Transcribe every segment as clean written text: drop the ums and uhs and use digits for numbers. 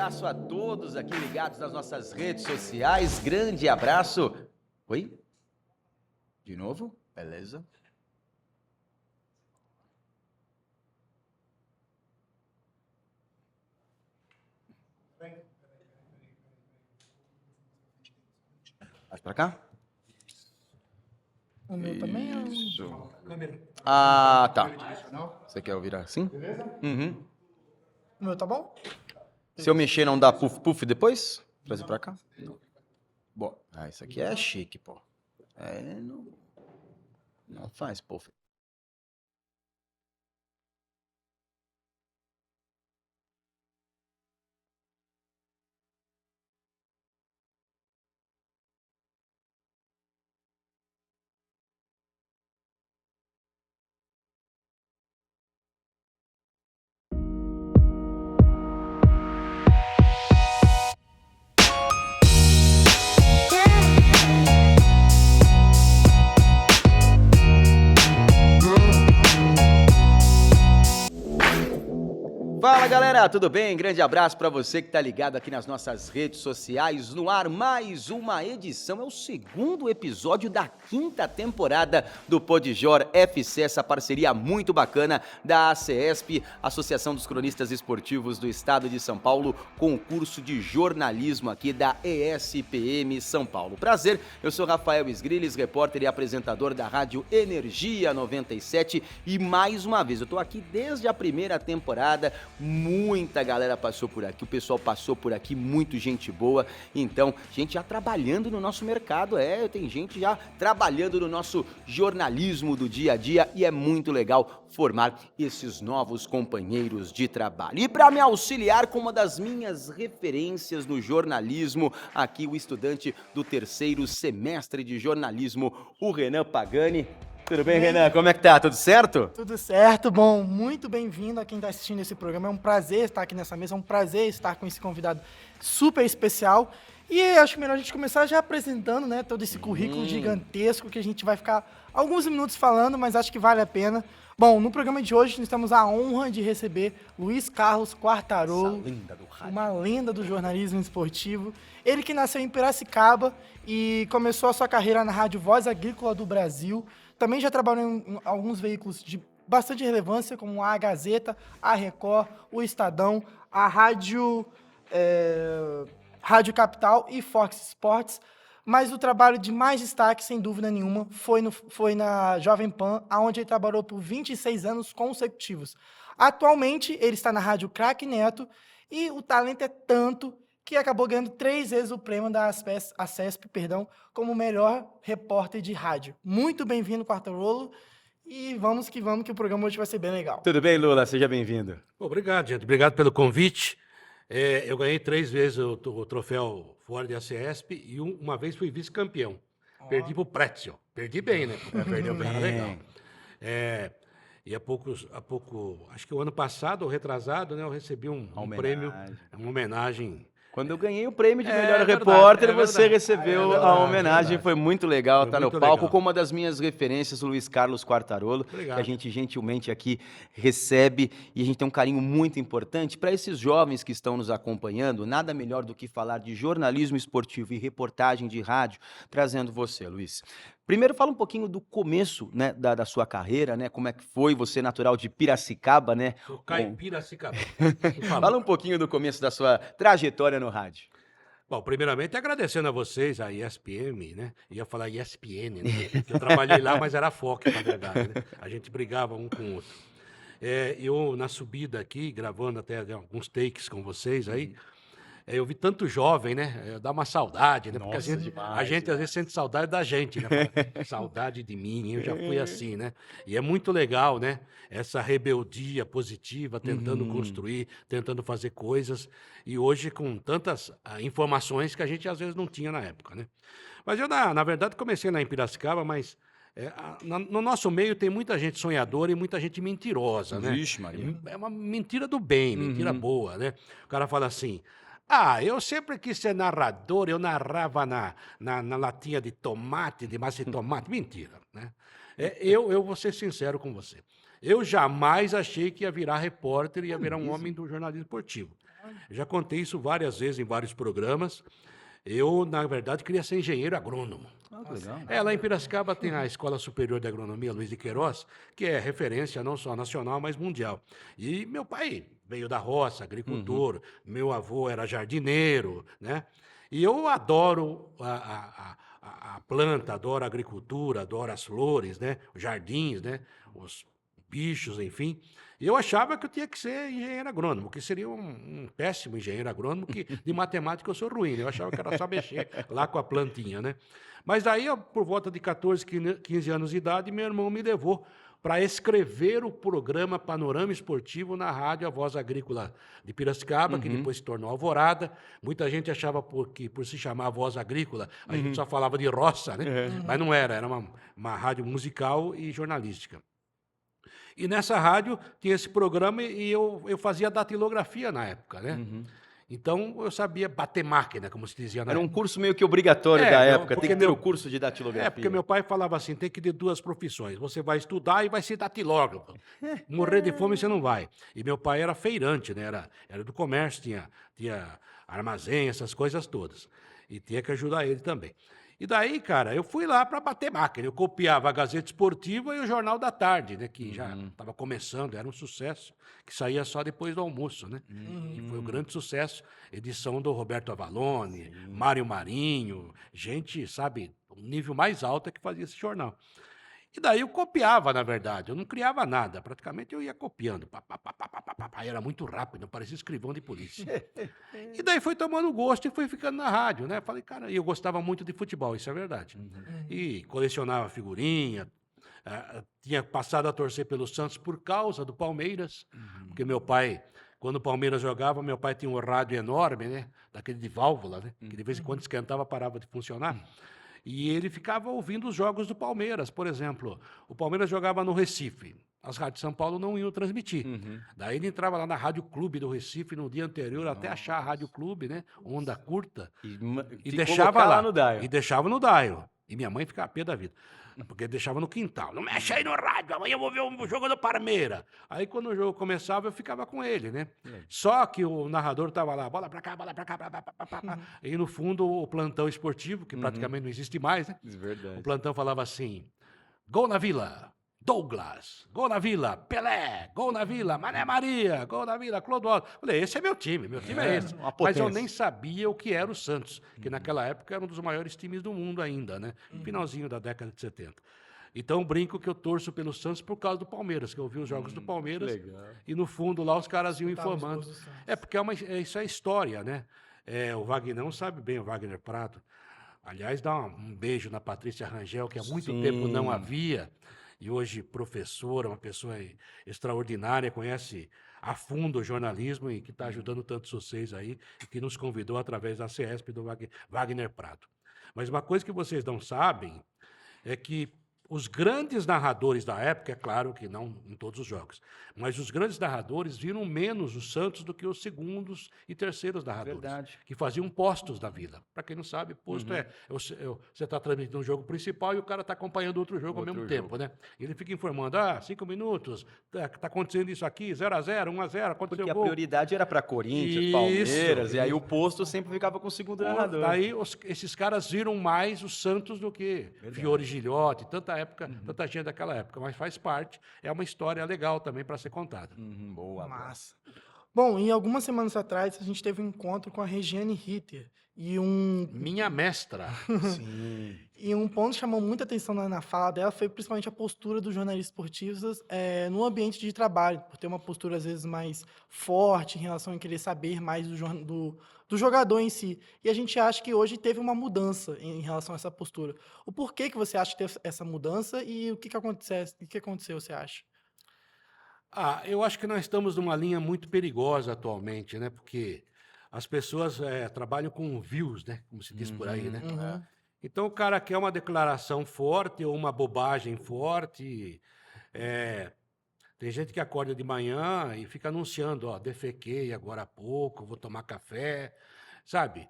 abraço a todos aqui ligados nas nossas redes sociais. Grande abraço. Oi? De novo? Beleza. Mais pra cá? O meu também é Isso. Ah, tá. Você quer ouvir assim? Beleza? Uhum. O meu tá bom? Se eu mexer, não dá puff depois? Trazer pra cá? Não. Bom, isso aqui é chique, pô. Não faz puff. Fala galera, tudo bem? Grande abraço pra você que tá ligado aqui nas nossas redes sociais. No ar, mais uma edição. É o segundo episódio da 5ª temporada do Podjor FC, essa parceria muito bacana da ACESP, Associação dos Cronistas Esportivos do Estado de São Paulo, com o curso de jornalismo aqui da ESPM São Paulo. Prazer, eu sou Rafael Sgrilles, repórter e apresentador da Rádio Energia 97, e mais uma vez eu tô aqui desde a primeira temporada. Muita galera passou por aqui, o pessoal passou por aqui, muito gente boa. Então, gente já trabalhando no nosso mercado, tem gente já trabalhando no nosso jornalismo do dia a dia, e é muito legal formar esses novos companheiros de trabalho. E para me auxiliar com uma das minhas referências no jornalismo, aqui o estudante do 3º semestre de jornalismo, o Renan Pagani. Tudo bem, Renan? Como é que tá? Tudo certo? Tudo certo, bom, muito bem-vindo a quem está assistindo esse programa. É um prazer estar aqui nessa mesa, é um prazer estar com esse convidado super especial. E acho melhor a gente começar já apresentando, né, todo esse currículo gigantesco que a gente vai ficar alguns minutos falando, mas acho que vale a pena. Bom, no programa de hoje nós temos a honra de receber Luiz Carlos Quartarolo, uma lenda do jornalismo esportivo. Ele que nasceu em Piracicaba e começou a sua carreira na Rádio Voz Agrícola do Brasil. Também já trabalhou em alguns veículos de bastante relevância, como a Gazeta, a Record, o Estadão, a Rádio Capital e Fox Sports. Mas o trabalho de mais destaque, sem dúvida nenhuma, foi na Jovem Pan, onde ele trabalhou por 26 anos consecutivos. Atualmente, ele está na Rádio Craque Neto e o talento é tanto que acabou ganhando 3 vezes o prêmio da ACESP, como melhor repórter de rádio. Muito bem-vindo, Quartarolo, e vamos que o programa hoje vai ser bem legal. Tudo bem, Lula? Seja bem-vindo. Obrigado, gente. Obrigado pelo convite. Eu ganhei 3 vezes o troféu Ford ACESP e uma vez fui vice-campeão. Perdi pro Pretzel. Perdi bem, né? Perdeu bem. Legal. E há pouco, acho que o ano passado, ou retrasado, né, eu recebi um prêmio, uma homenagem. Quando eu ganhei o prêmio de melhor repórter, você recebeu a homenagem. Foi muito legal estar no palco com uma das minhas referências, o Luiz Carlos Quartarolo, que a gente gentilmente aqui recebe, e a gente tem um carinho muito importante para esses jovens que estão nos acompanhando. Nada melhor do que falar de jornalismo esportivo e reportagem de rádio, trazendo você, Luiz. Primeiro, fala um pouquinho do começo, né, da sua carreira, né? Como é que foi? Você natural de Piracicaba, né? Sou caipiracicaba. Fala um pouquinho do começo da sua trajetória no rádio. Bom, primeiramente agradecendo a vocês, a ESPM, né? Ia falar ESPN, né? Eu trabalhei lá, mas era Fox, na verdade, né? A gente brigava um com o outro. Eu, na subida aqui, gravando até alguns takes com vocês aí, eu vi tanto jovem, né? Dá uma saudade, né? Porque a gente às vezes sente saudade da gente, né? Fala, saudade de mim, eu já fui assim, né? E é muito legal, né? Essa rebeldia positiva, tentando construir, tentando fazer coisas. E hoje com tantas informações que a gente às vezes não tinha na época, né? Mas eu, na verdade, comecei lá em Piracicaba, mas no nosso meio tem muita gente sonhadora e muita gente mentirosa, né? Vixe, Maria. É uma mentira do bem, mentira boa, né? O cara fala assim: eu sempre quis ser narrador, eu narrava na latinha de tomate, de massa de tomate. Mentira, né? Eu vou ser sincero com você. Eu jamais achei que ia virar repórter e ia virar um homem do jornalismo esportivo. Já contei isso várias vezes em vários programas. Eu, na verdade, queria ser engenheiro agrônomo. Ah, que legal. Lá em Piracicaba tem a Escola Superior de Agronomia Luiz de Queiroz, que é referência não só nacional, mas mundial. E meu pai veio da roça, agricultor, meu avô era jardineiro, né? E eu adoro a planta, adoro a agricultura, adoro as flores, né? Os jardins, né? Os bichos, enfim. E eu achava que eu tinha que ser engenheiro agrônomo, que seria um péssimo engenheiro agrônomo, que de matemática eu sou ruim, né? Eu achava que era só mexer lá com a plantinha, né? Mas daí, por volta de 14, 15 anos de idade, meu irmão me levou para escrever o programa Panorama Esportivo na rádio A Voz Agrícola de Piracicaba, que depois se tornou Alvorada. Muita gente achava que por se chamar Voz Agrícola, a gente só falava de roça, né? Mas não era, era uma rádio musical e jornalística. E nessa rádio tinha esse programa e eu fazia datilografia na época, né? Então eu sabia bater máquina, como se dizia na Era um época. curso meio que obrigatório da época, tem porque que ter o curso de datilografia. porque meu pai falava assim, tem que ter duas profissões. Você vai estudar e vai ser datilógrafo. Morrer de fome você não vai. E meu pai era feirante, né? Era do comércio, tinha armazém, essas coisas todas. E tinha que ajudar ele também. E daí, cara, eu fui lá para bater máquina. Eu copiava a Gazeta Esportiva e o Jornal da Tarde, né? Que já estava começando, era um sucesso, que saía só depois do almoço, né? Que foi um grande sucesso. Edição do Roberto Avalone, Mário Marinho, gente, sabe, um nível mais alto é que fazia esse jornal. E daí eu copiava, na verdade, eu não criava nada, praticamente eu ia copiando. Pá, pá, pá, pá, pá, pá, pá, era muito rápido, parecia escrivão de polícia. E daí foi tomando gosto e foi ficando na rádio, né? Falei, cara, e eu gostava muito de futebol, isso é verdade. E colecionava figurinha, tinha passado a torcer pelo Santos por causa do Palmeiras, porque meu pai, quando o Palmeiras jogava, meu pai tinha um rádio enorme, né? Daquele de válvula, né? Que de vez em quando esquentava, parava de funcionar. E ele ficava ouvindo os jogos do Palmeiras, por exemplo. O Palmeiras jogava no Recife. As rádios de São Paulo não iam transmitir. Daí ele entrava lá na Rádio Clube do Recife no dia anterior, até achar a Rádio Clube, né? Onda curta. E deixava lá. No dial. E deixava no dial. E minha mãe ficava pé da vida. Porque deixava no quintal. Não mexe aí no rádio, amanhã eu vou ver o jogo do Palmeiras. Aí quando o jogo começava, eu ficava com ele, né? Só que o narrador estava lá, bola pra cá, pá. E no fundo o plantão esportivo, que praticamente não existe mais, né? Verdade. O plantão falava assim: gol na Vila, Douglas, gol na Vila, Pelé, gol na Vila, Mané Maria, gol na Vila, Clodoaldo. Falei, esse é meu time é esse. uma Mas potência. eu nem sabia o que era o Santos, que naquela época era um dos maiores times do mundo ainda, né? Finalzinho da década de 70. Então eu brinco que eu torço pelo Santos por causa do Palmeiras, que eu vi os jogos do Palmeiras legal. e no fundo lá os caras iam Escutava os informando. gols do Santos. Porque isso é história, né? O Wagner sabe bem, o Wagner Prado. Aliás, dá um beijo na Patrícia Rangel, que há muito tempo não havia, e hoje professora, uma pessoa extraordinária, conhece a fundo o jornalismo e que está ajudando tantos vocês aí, e que nos convidou através da CESP do Wagner Prado. Mas uma coisa que vocês não sabem é que os grandes narradores da época, é claro que não em todos os jogos, mas os grandes narradores viram menos o Santos do que os segundos e terceiros narradores. Verdade. Que faziam postos da vida. Para quem não sabe, posto você está transmitindo um jogo principal e o cara está acompanhando outro jogo ao mesmo tempo, né? E ele fica informando, 5 minutos, tá acontecendo isso aqui, 0-0, 1-0, aconteceu Porque o a gol. prioridade era para Corinthians, Isso, Palmeiras, e aí isso. o posto sempre ficava com o segundo narrador. Daí esses caras viram mais o Santos do que Fiore Gilhote, tanta gente daquela época, mas faz parte, é uma história legal também para ser contada. Boa. Massa. Bom, e algumas semanas atrás a gente teve um encontro com a Regiane Ritter e Minha mestra. Sim. e um ponto que chamou muita atenção na fala dela foi principalmente a postura dos jornalistas esportivos no ambiente de trabalho, por ter uma postura às vezes mais forte em relação a querer saber mais do jogador em si. E a gente acha que hoje teve uma mudança em relação a essa postura. O porquê que você acha que teve essa mudança e o que aconteceu, você acha? Eu acho que nós estamos numa linha muito perigosa atualmente, né? Porque as pessoas trabalham com views, né? Como se diz por aí, né? Então o cara quer uma declaração forte ou uma bobagem forte. Tem gente que acorda de manhã e fica anunciando, defequei agora há pouco, vou tomar café, sabe?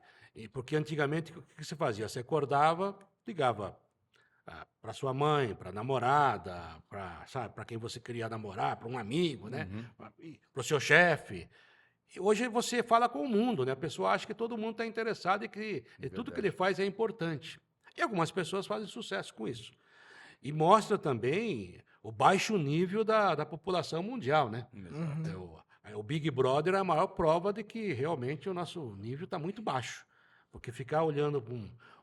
Porque antigamente o que você fazia? Você acordava, ligava para sua mãe, para a namorada, para quem você queria namorar, para um amigo, né? Para o seu chefe. Hoje você fala com o mundo, né? A pessoa acha que todo mundo está interessado e que tudo que Verdade. ele faz é importante. E algumas pessoas fazem sucesso com isso. E mostra também o baixo nível da população mundial, né? Uhum. O Big Brother é a maior prova de que realmente o nosso nível está muito baixo. Porque ficar olhando para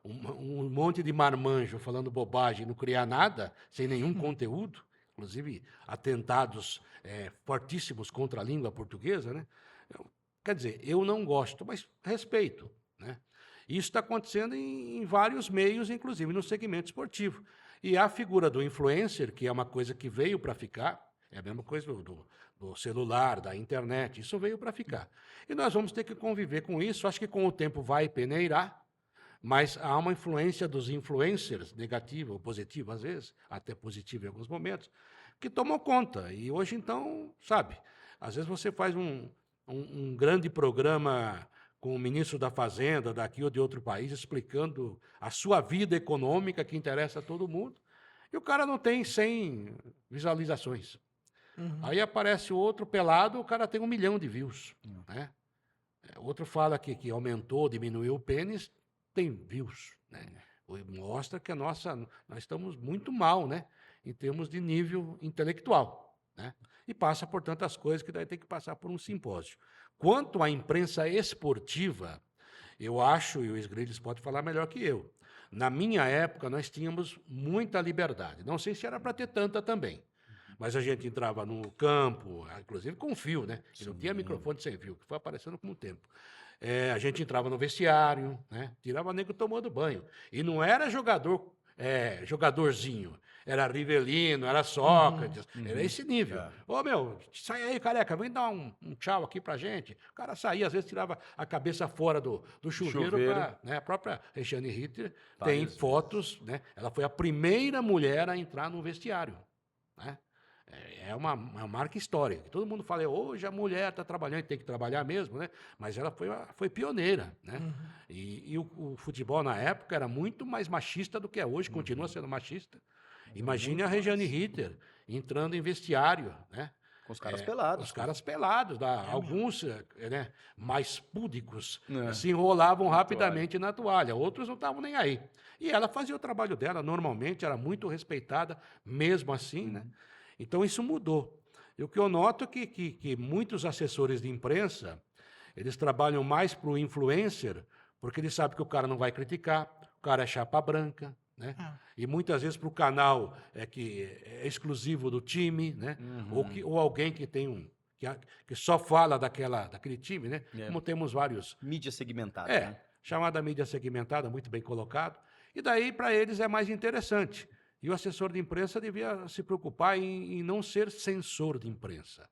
um monte de marmanjo falando bobagem, não criar nada, sem nenhum conteúdo, inclusive atentados fortíssimos contra a língua portuguesa, né? Quer dizer, eu não gosto, mas respeito, né? Isso está acontecendo em vários meios, inclusive no segmento esportivo. E a figura do influencer, que é uma coisa que veio para ficar, é a mesma coisa do celular, da internet, isso veio para ficar. E nós vamos ter que conviver com isso, acho que com o tempo vai peneirar, mas há uma influência dos influencers, negativa ou positiva às vezes, até positiva em alguns momentos, que tomam conta. E hoje, então, sabe, às vezes você faz um grande programa com o ministro da Fazenda daqui ou de outro país, explicando a sua vida econômica que interessa a todo mundo, e o cara não tem 100 visualizações. Uhum. Aí aparece outro pelado, o cara tem 1 milhão de views. Né? Outro fala que aumentou, diminuiu o pênis, tem views. Né? Mostra que nós estamos muito mal, né? Em termos de nível intelectual. Né? E passa por tantas coisas que daí tem que passar por um simpósio. Quanto à imprensa esportiva, eu acho, e o Sgrilles pode falar melhor que eu, na minha época nós tínhamos muita liberdade. Não sei se era para ter tanta também. Mas a gente entrava no campo, inclusive com fio, né? E não tinha microfone sem fio, que foi aparecendo com o tempo. A gente entrava no vestiário, né? Tirava nego tomando banho. E não era jogadorzinho. Era Rivelino, era Sócrates, era esse nível. Ô, meu, sai aí, careca, vem dar um tchau aqui pra gente. O cara saía, às vezes tirava a cabeça fora do chuveiro. Né? A própria Regiane Ritter tem fotos, né? Ela foi a primeira mulher a entrar no vestiário. Né? É uma marca histórica. Todo mundo fala, hoje a mulher está trabalhando, tem que trabalhar mesmo, né? Mas ela foi pioneira. Né? E o futebol, na época, era muito mais machista do que é hoje, continua sendo machista. Imagine a Regiane Ritter entrando em vestiário, né? Com os caras pelados. Os caras pelados. Alguns né, mais púdicos se enrolavam rapidamente na toalha, outros não estavam nem aí. E ela fazia o trabalho dela, normalmente, era muito respeitada, mesmo assim, né? Então, isso mudou. E o que eu noto é que muitos assessores de imprensa, eles trabalham mais para o influencer, porque eles sabem que o cara não vai criticar, o cara é chapa branca, né? E muitas vezes para o canal que é exclusivo do time, né? Ou alguém que tem que só fala daquele time, né? Como temos vários. Mídia segmentada. Né? Chamada mídia segmentada, muito bem colocado. E daí, para eles, é mais interessante. E o assessor de imprensa devia se preocupar em não ser censor de imprensa.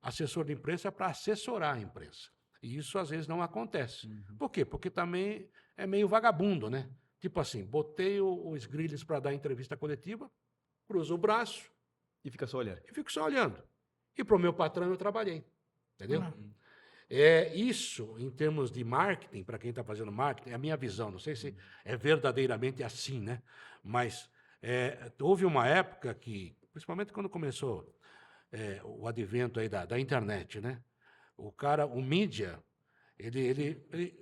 Assessor de imprensa é para assessorar a imprensa. E isso, às vezes, não acontece. Por quê? Porque também é meio vagabundo, né? Tipo assim, botei o Sgrilles para dar entrevista coletiva, cruzo o braço e fica só olhando. E fico só olhando. E para o meu patrão eu trabalhei. Entendeu? Isso, em termos de marketing, para quem está fazendo marketing, é a minha visão. Não sei se é verdadeiramente assim, né? Mas houve uma época que, principalmente quando começou o advento aí da internet, né? O mídia,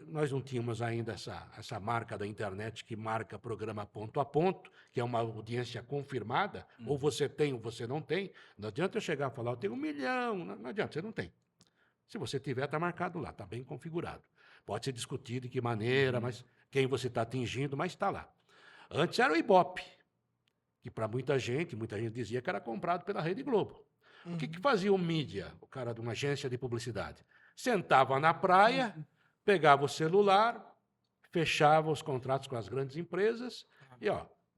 nós não tínhamos ainda essa marca da internet que marca programa ponto a ponto, que é uma audiência confirmada, ou você tem ou você não tem. Não adianta eu chegar e falar, eu tenho 1 milhão, não adianta, você não tem. Se você tiver, está marcado lá, está bem configurado. Pode ser discutido de que maneira, mas quem você está atingindo, mas está lá. Antes era o Ibope, que para muita gente dizia que era comprado pela Rede Globo. O que fazia o mídia, o cara de uma agência de publicidade? Sentava na praia, pegava o celular, fechava os contratos com as grandes empresas e,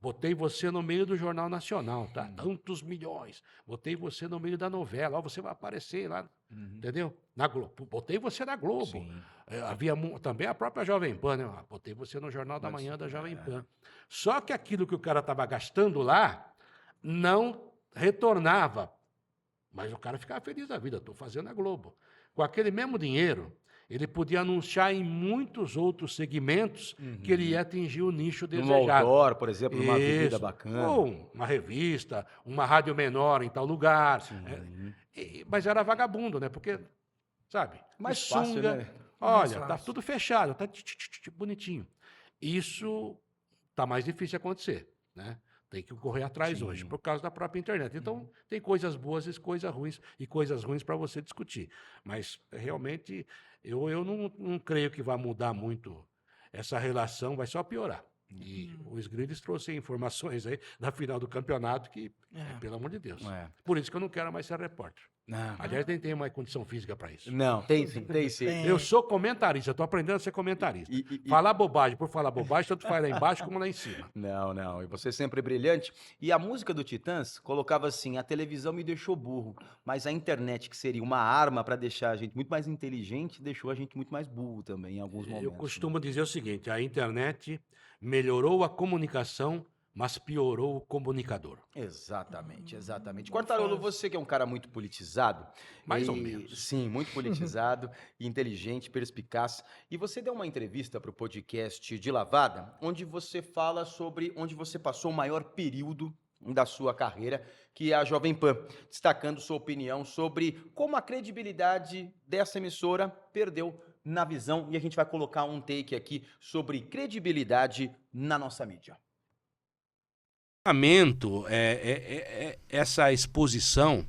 botei você no meio do Jornal Nacional, tá? Tantos milhões. Botei você no meio da novela, você vai aparecer lá, entendeu? Na Globo. Botei você na Globo. Havia também a própria Jovem Pan, né? Botei você no Jornal da Manhã da Jovem Pan. Só que aquilo que o cara estava gastando lá não retornava. Mas o cara ficava feliz da vida, estou fazendo a Globo. Com aquele mesmo dinheiro, ele podia anunciar em muitos outros segmentos que ele ia atingir o nicho desejado. No outdoor, por exemplo, numa avenida bacana. Ou uma revista, uma rádio menor em tal lugar. Mas era vagabundo, né? Porque sabe? Mais De fácil, sunga. né? Mais Olha, tá fácil. tudo fechado, tá bonitinho. Isso tá mais difícil de acontecer, né? Tem que correr atrás hoje, Sim. por causa da própria internet. Então, tem coisas boas e coisas ruins para você discutir. Mas, realmente, eu não creio que vai mudar muito essa relação, vai só piorar. E os gringos trouxe informações aí da final do campeonato que, pelo amor de Deus. É. Por isso que eu não quero mais ser repórter. Não. Aliás, nem tenho mais condição física para isso. Não, tem sim, tem sim. Tem. Eu sou comentarista, estou aprendendo a ser comentarista. E- Falar bobagem por falar bobagem, tanto faz lá embaixo como lá em cima. Não, não. E você sempre brilhante. E a música do Titãs colocava assim: a televisão me deixou burro, mas a internet, que seria uma arma para deixar a gente muito mais inteligente, deixou a gente muito mais burro também em alguns momentos. Eu né? costumo dizer o seguinte: a internet melhorou a comunicação, mas piorou o comunicador. Exatamente, exatamente. Não Quartarolo, faz. você que é um cara muito politizado. Mais ou menos. Sim, muito politizado, inteligente, perspicaz. E você deu uma entrevista para o podcast de Lavada, onde você fala sobre onde você passou o maior período da sua carreira, que é a Jovem Pan, destacando sua opinião sobre como a credibilidade dessa emissora perdeu na visão. E a gente vai colocar um take aqui sobre credibilidade na nossa mídia. Essa exposição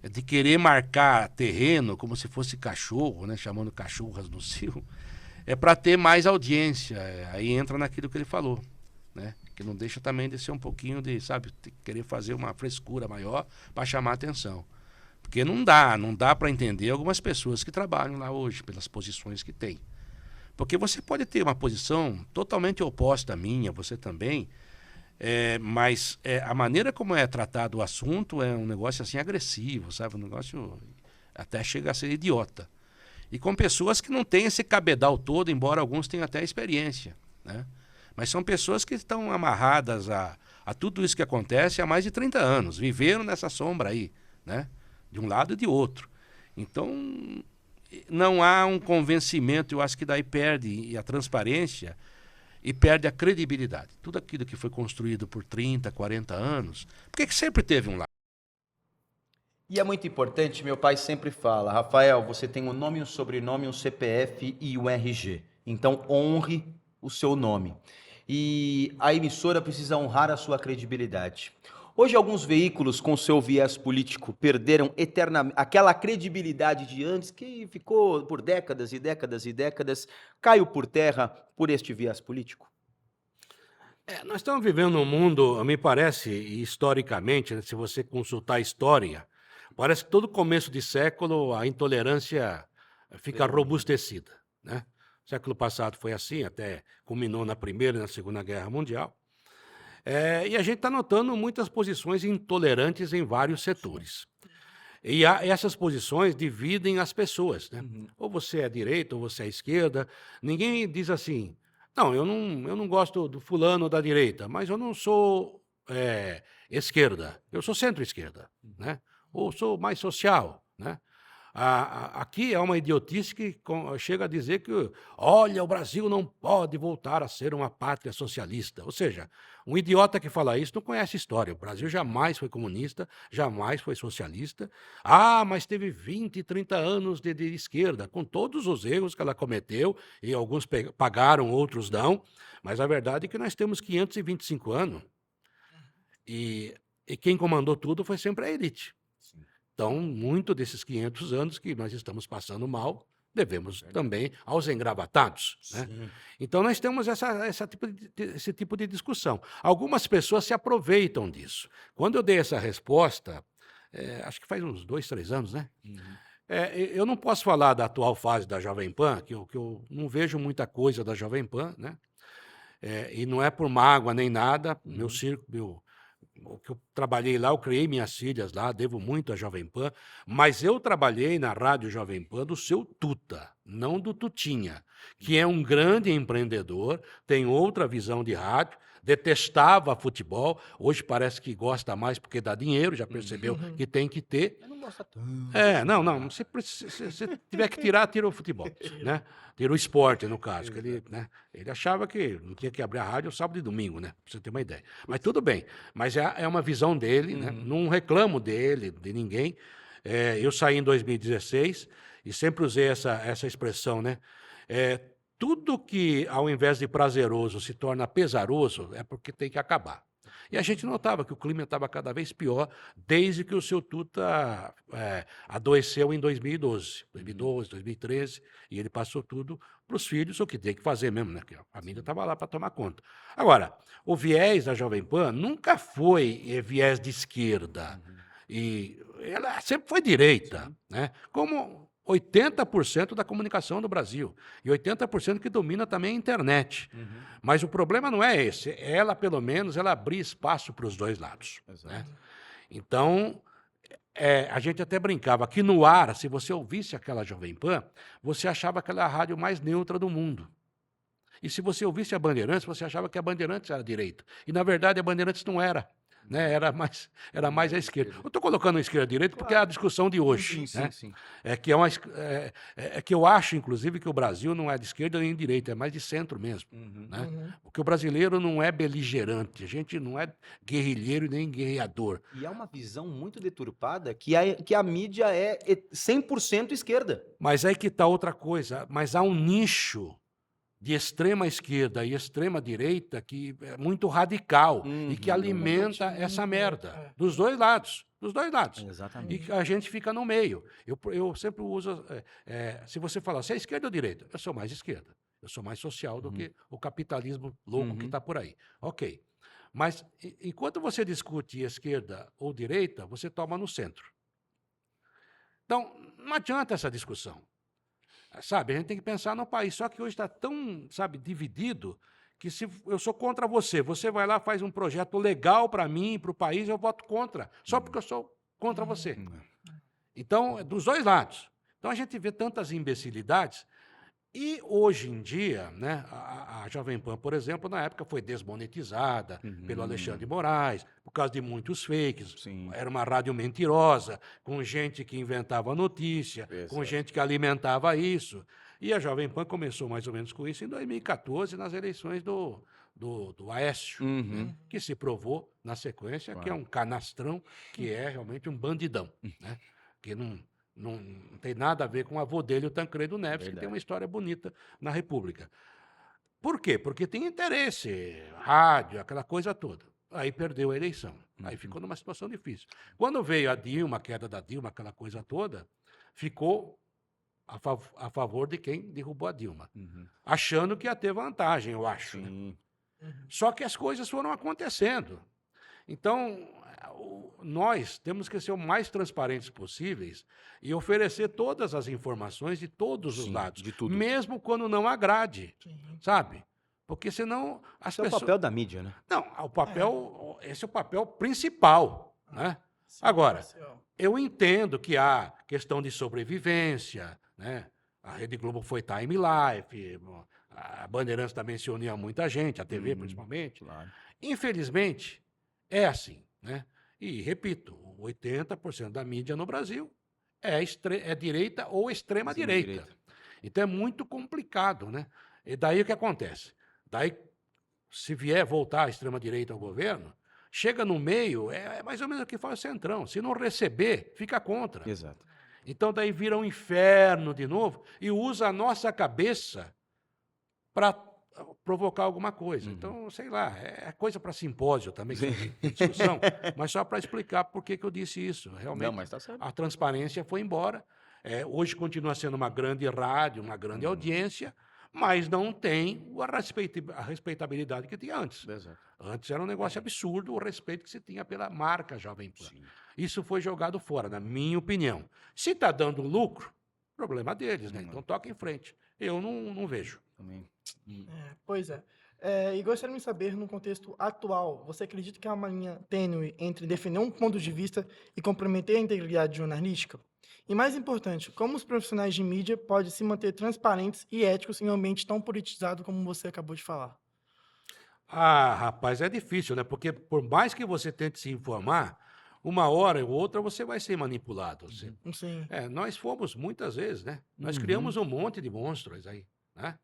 de querer marcar terreno como se fosse cachorro, né, chamando cachorras no cio, é para ter mais audiência. Aí entra naquilo que ele falou, né? Que não deixa também de ser um pouquinho de, sabe, querer fazer uma frescura maior para chamar atenção. Porque não dá para entender algumas pessoas que trabalham lá hoje, pelas posições que tem. Porque você pode ter uma posição totalmente oposta à minha, você também, mas a maneira como é tratado o assunto é um negócio assim agressivo, sabe? Um negócio até chega a ser idiota. E com pessoas que não têm esse cabedal todo, embora alguns tenham até experiência, né? Mas são pessoas que estão amarradas a tudo isso que acontece há mais de 30 anos, viveram nessa sombra aí, né? De um lado e de outro. Então, não há um convencimento, eu acho que daí perde a transparência e perde a credibilidade. Tudo aquilo que foi construído por 30, 40 anos, porque sempre teve um lado. E é muito importante, meu pai sempre fala, Rafael, você tem um nome, um sobrenome, um CPF e um RG. Então honre o seu nome. E a emissora precisa honrar a sua credibilidade. Hoje alguns veículos com seu viés político perderam eternamente aquela credibilidade de antes que ficou por décadas e décadas e décadas, caiu por terra por este viés político. Nós estamos vivendo um mundo, me parece, historicamente, né, se você consultar a história, parece que todo começo de século a intolerância fica robustecida, né? O século passado foi assim, até culminou na Primeira e na Segunda Guerra Mundial. E a gente está notando muitas posições intolerantes em vários setores. E essas posições dividem as pessoas, né? Ou você é direita, ou você é esquerda. Ninguém diz assim, não, eu não gosto do fulano da direita, mas eu não sou esquerda, eu sou centro-esquerda, né? Ou sou mais social, né? Aqui é uma idiotice que chega a dizer que, olha, o Brasil não pode voltar a ser uma pátria socialista. Ou seja, um idiota que fala isso não conhece história. O Brasil jamais foi comunista, jamais foi socialista. Mas teve 20, 30 anos de esquerda, com todos os erros que ela cometeu, e alguns pagaram, outros não. Mas a verdade é que nós temos 525 anos, e quem comandou tudo foi sempre a elite. Então, muito desses 500 anos que nós estamos passando mal, devemos também aos engravatados, né? Então, nós temos esse tipo de discussão. Algumas pessoas se aproveitam disso. Quando eu dei essa resposta, acho que faz uns 2, 3 anos, né? Eu não posso falar da atual fase da Jovem Pan, que eu não vejo muita coisa da Jovem Pan, né? E não é por mágoa nem nada, meu círculo... O que eu trabalhei lá, eu criei minhas filhas lá, devo muito à Jovem Pan, mas eu trabalhei na Rádio Jovem Pan do seu Tuta, não do Tutinha, que é um grande empreendedor, tem outra visão de rádio, detestava futebol, hoje parece que gosta mais porque dá dinheiro, já percebeu que tem que ter. Eu não gosto tanto. Não, se tiver que tirar, tira o futebol, né? Tira o esporte, no caso, que ele achava que não tinha que abrir a rádio sábado e domingo, né? Pra você ter uma ideia. Mas tudo bem, mas é uma visão dele, né? Não reclamo dele, de ninguém. Eu saí em 2016 e sempre usei essa expressão, né? Tudo que, ao invés de prazeroso, se torna pesaroso, é porque tem que acabar. E a gente notava que o clima estava cada vez pior desde que o seu Tuta adoeceu em 2012, 2013, e ele passou tudo para os filhos, o que tem que fazer mesmo, né? Que a família estava lá para tomar conta. Agora, o viés da Jovem Pan nunca foi viés de esquerda, e ela sempre foi direita, né? Como 80% da comunicação do Brasil, e 80% que domina também a internet. Mas o problema não é esse. Ela, pelo menos, ela abria espaço para os dois lados. Né? Então, a gente até brincava que no ar, se você ouvisse aquela Jovem Pan, você achava aquela rádio mais neutra do mundo. E se você ouvisse a Bandeirantes, você achava que a Bandeirantes era direita. E, na verdade, a Bandeirantes não era. Né? Era mais à esquerda. Eu estou colocando a esquerda e a direita porque é a discussão de hoje. Sim, né? sim. Que eu acho, inclusive, que o Brasil não é de esquerda nem de direita, é mais de centro mesmo. Né? Porque o brasileiro não é beligerante, a gente não é guerrilheiro nem guerreador. E é uma visão muito deturpada que a mídia é 100% esquerda. Mas aí que está outra coisa, mas há um nicho de extrema esquerda e extrema direita que é muito radical e que alimenta essa merda. Dos dois lados. Dos dois lados. Exatamente. E a gente fica no meio. Eu sempre uso... se você falar, você é esquerda ou direita? Eu sou mais esquerda. Eu sou mais social do que o capitalismo louco que está por aí. Ok. Mas enquanto você discute esquerda ou direita, você toma no centro. Então, não adianta essa discussão. Sabe, a gente tem que pensar no país. Só que hoje está tão, dividido, que se eu sou contra você, você vai lá, faz um projeto legal para mim, para o país, eu voto contra, só porque eu sou contra você. Então, é dos dois lados. Então, a gente vê tantas imbecilidades. E, hoje em dia, né, a Jovem Pan, por exemplo, na época foi desmonetizada pelo Alexandre de Moraes, por causa de muitos fakes. Sim. Era uma rádio mentirosa, com gente que inventava notícia, com gente que alimentava isso. E a Jovem Pan começou mais ou menos com isso em 2014, nas eleições do Aécio, né, que se provou, na sequência, que é um canastrão, que é realmente um bandidão, né, que não tem nada a ver com o avô dele, o Tancredo Neves, que tem uma história bonita na República. Por quê? Porque tem interesse, rádio, aquela coisa toda. Aí perdeu a eleição. Aí ficou numa situação difícil. Quando veio a Dilma, a queda da Dilma, aquela coisa toda, ficou a favor de quem derrubou a Dilma. Achando que ia ter vantagem, eu acho. Né? Só que as coisas foram acontecendo. Então, nós temos que ser o mais transparentes possíveis e oferecer todas as informações de todos os lados, de tudo. mesmo quando não agrade, sabe? Porque senão as Esse é o pessoas... papel da mídia, né? Não, esse é o papel principal, né? Agora, eu entendo que há questão de sobrevivência, né? A Rede Globo foi Time Life, a Bandeirantes também se unia a muita gente, a TV principalmente. Claro. Infelizmente, é assim, né? E, repito, 80% da mídia no Brasil é direita ou extrema-direita. Então, é muito complicado, né? E daí o que acontece? Daí, se vier voltar a extrema-direita ao governo, chega no meio, é mais ou menos o que faz o Centrão. Se não receber, fica contra. Exato. Então, daí vira um inferno de novo e usa a nossa cabeça para provocar alguma coisa. Então, sei lá, é coisa para simpósio também, discussão, mas só para explicar por que eu disse isso. Realmente, Não, mas tá certo. a transparência foi embora. Hoje continua sendo uma grande rádio, uma grande audiência, mas não tem a respeitabilidade que tinha antes. Exato. Antes era um negócio absurdo o respeito que se tinha pela marca Jovem Pan. Isso foi jogado fora, na minha opinião. Se está dando lucro, problema deles, né? Então toca em frente. Eu não vejo. Também. Pois é. E gostaria de saber, no contexto atual, você acredita que há uma linha tênue entre defender um ponto de vista e comprometer a integridade jornalística? E mais importante, como os profissionais de mídia podem se manter transparentes e éticos em um ambiente tão politizado como você acabou de falar? Ah, rapaz, é difícil, né? Porque por mais que você tente se informar, uma hora ou outra você vai ser manipulado. Assim. Sim. Nós fomos muitas vezes, né? Nós criamos um monte de monstros aí, né?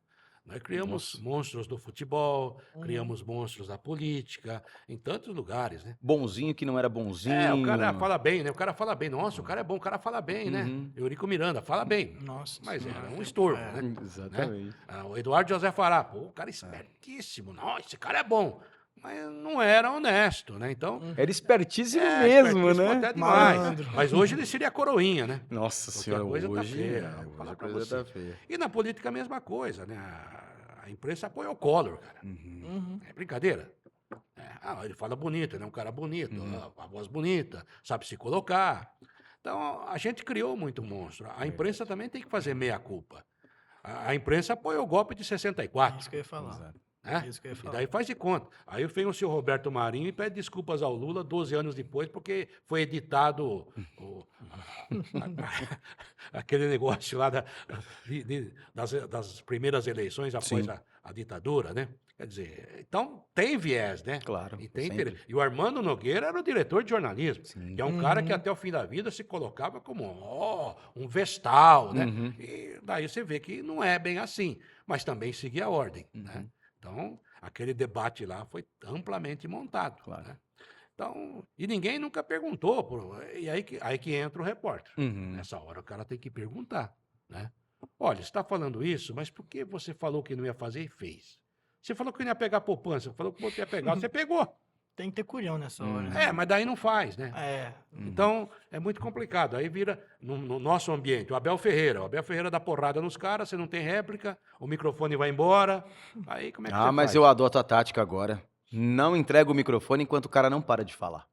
Nós criamos monstros do futebol, criamos monstros da política, em tantos lugares, né? Bonzinho que não era bonzinho. O cara fala bem, né? O cara fala bem. Nossa, o cara é bom, o cara fala bem, né? Eurico Miranda fala bem. Nossa Mas Senhora. era um estorvo, né? Exatamente. O Eduardo José Fará, pô, o cara é espertíssimo. Nossa, esse cara é bom. Mas não era honesto, né? Então, Era espertíssimo mesmo, espertíssimo né? até demais. Malandro. Mas hoje ele seria a coroinha, né? Nossa Porque senhora, a coisa tá hoje, feia, vou hoje falar a pra coisa você. tá feia. E na política a mesma coisa, né? A imprensa apoia o Collor, cara. É brincadeira. Ele fala bonito, ele é um cara bonito, a voz bonita, sabe se colocar. Então, a gente criou muito monstro. A imprensa também tem que fazer meia-culpa. A imprensa apoiou o golpe de 64. Isso que eu ia falar. Exato. Né? Isso que eu ia E falar. daí faz de conta. Aí vem o senhor Roberto Marinho e pede desculpas ao Lula 12 anos depois, porque foi editado aquele negócio lá das primeiras eleições após Sim. a ditadura, né? Quer dizer, então tem viés, né? Claro, E, tem sempre. interesse. E o Armando Nogueira era o diretor de jornalismo, Sim. que é um cara que até o fim da vida se colocava como um vestal, né? E daí você vê que não é bem assim, mas também seguia a ordem, né? Então, aquele debate lá foi amplamente montado. Claro. Né? Então, e ninguém nunca perguntou. E aí que entra o repórter. Nessa hora o cara tem que perguntar. Né? Olha, você está falando isso, mas por que você falou que não ia fazer e fez? Você falou que não ia pegar poupança, falou que você ia pegar, você pegou. Tem que ter culhão nessa hora. Né? Mas daí não faz, né? Então, é muito complicado. Aí vira, no nosso ambiente, o Abel Ferreira. O Abel Ferreira dá porrada nos caras, você não tem réplica, o microfone vai embora. Aí como é que você Mas faz? eu adoto a tática agora. Não entrego o microfone enquanto o cara não para de falar.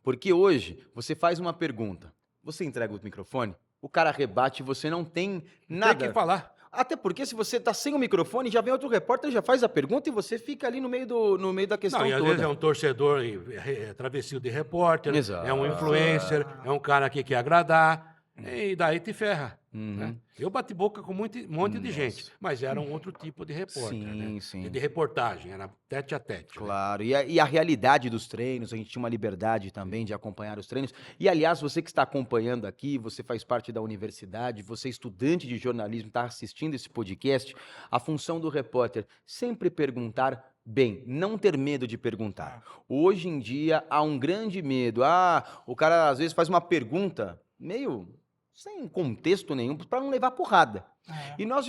Porque hoje, você faz uma pergunta, você entrega o microfone, o cara rebate e você não tem nada. Tem que falar. Até porque se você tá sem o microfone, já vem outro repórter, já faz a pergunta e você fica ali no meio da questão Não, e às toda. vezes é um torcedor travestido de repórter, Exato. é um influencer, é um cara que quer agradar, e daí te ferra. Né? Eu bati boca com um monte de gente, mas era um outro tipo de repórter, Sim, né? sim. De reportagem, era tete a tete. Né? Claro, e a realidade dos treinos, a gente tinha uma liberdade também de acompanhar os treinos. E, aliás, você que está acompanhando aqui, você faz parte da universidade, você é estudante de jornalismo, está assistindo esse podcast, a função do repórter sempre perguntar bem, não ter medo de perguntar. Hoje em dia, há um grande medo. O cara às vezes faz uma pergunta meio sem contexto nenhum, para não levar porrada. E nós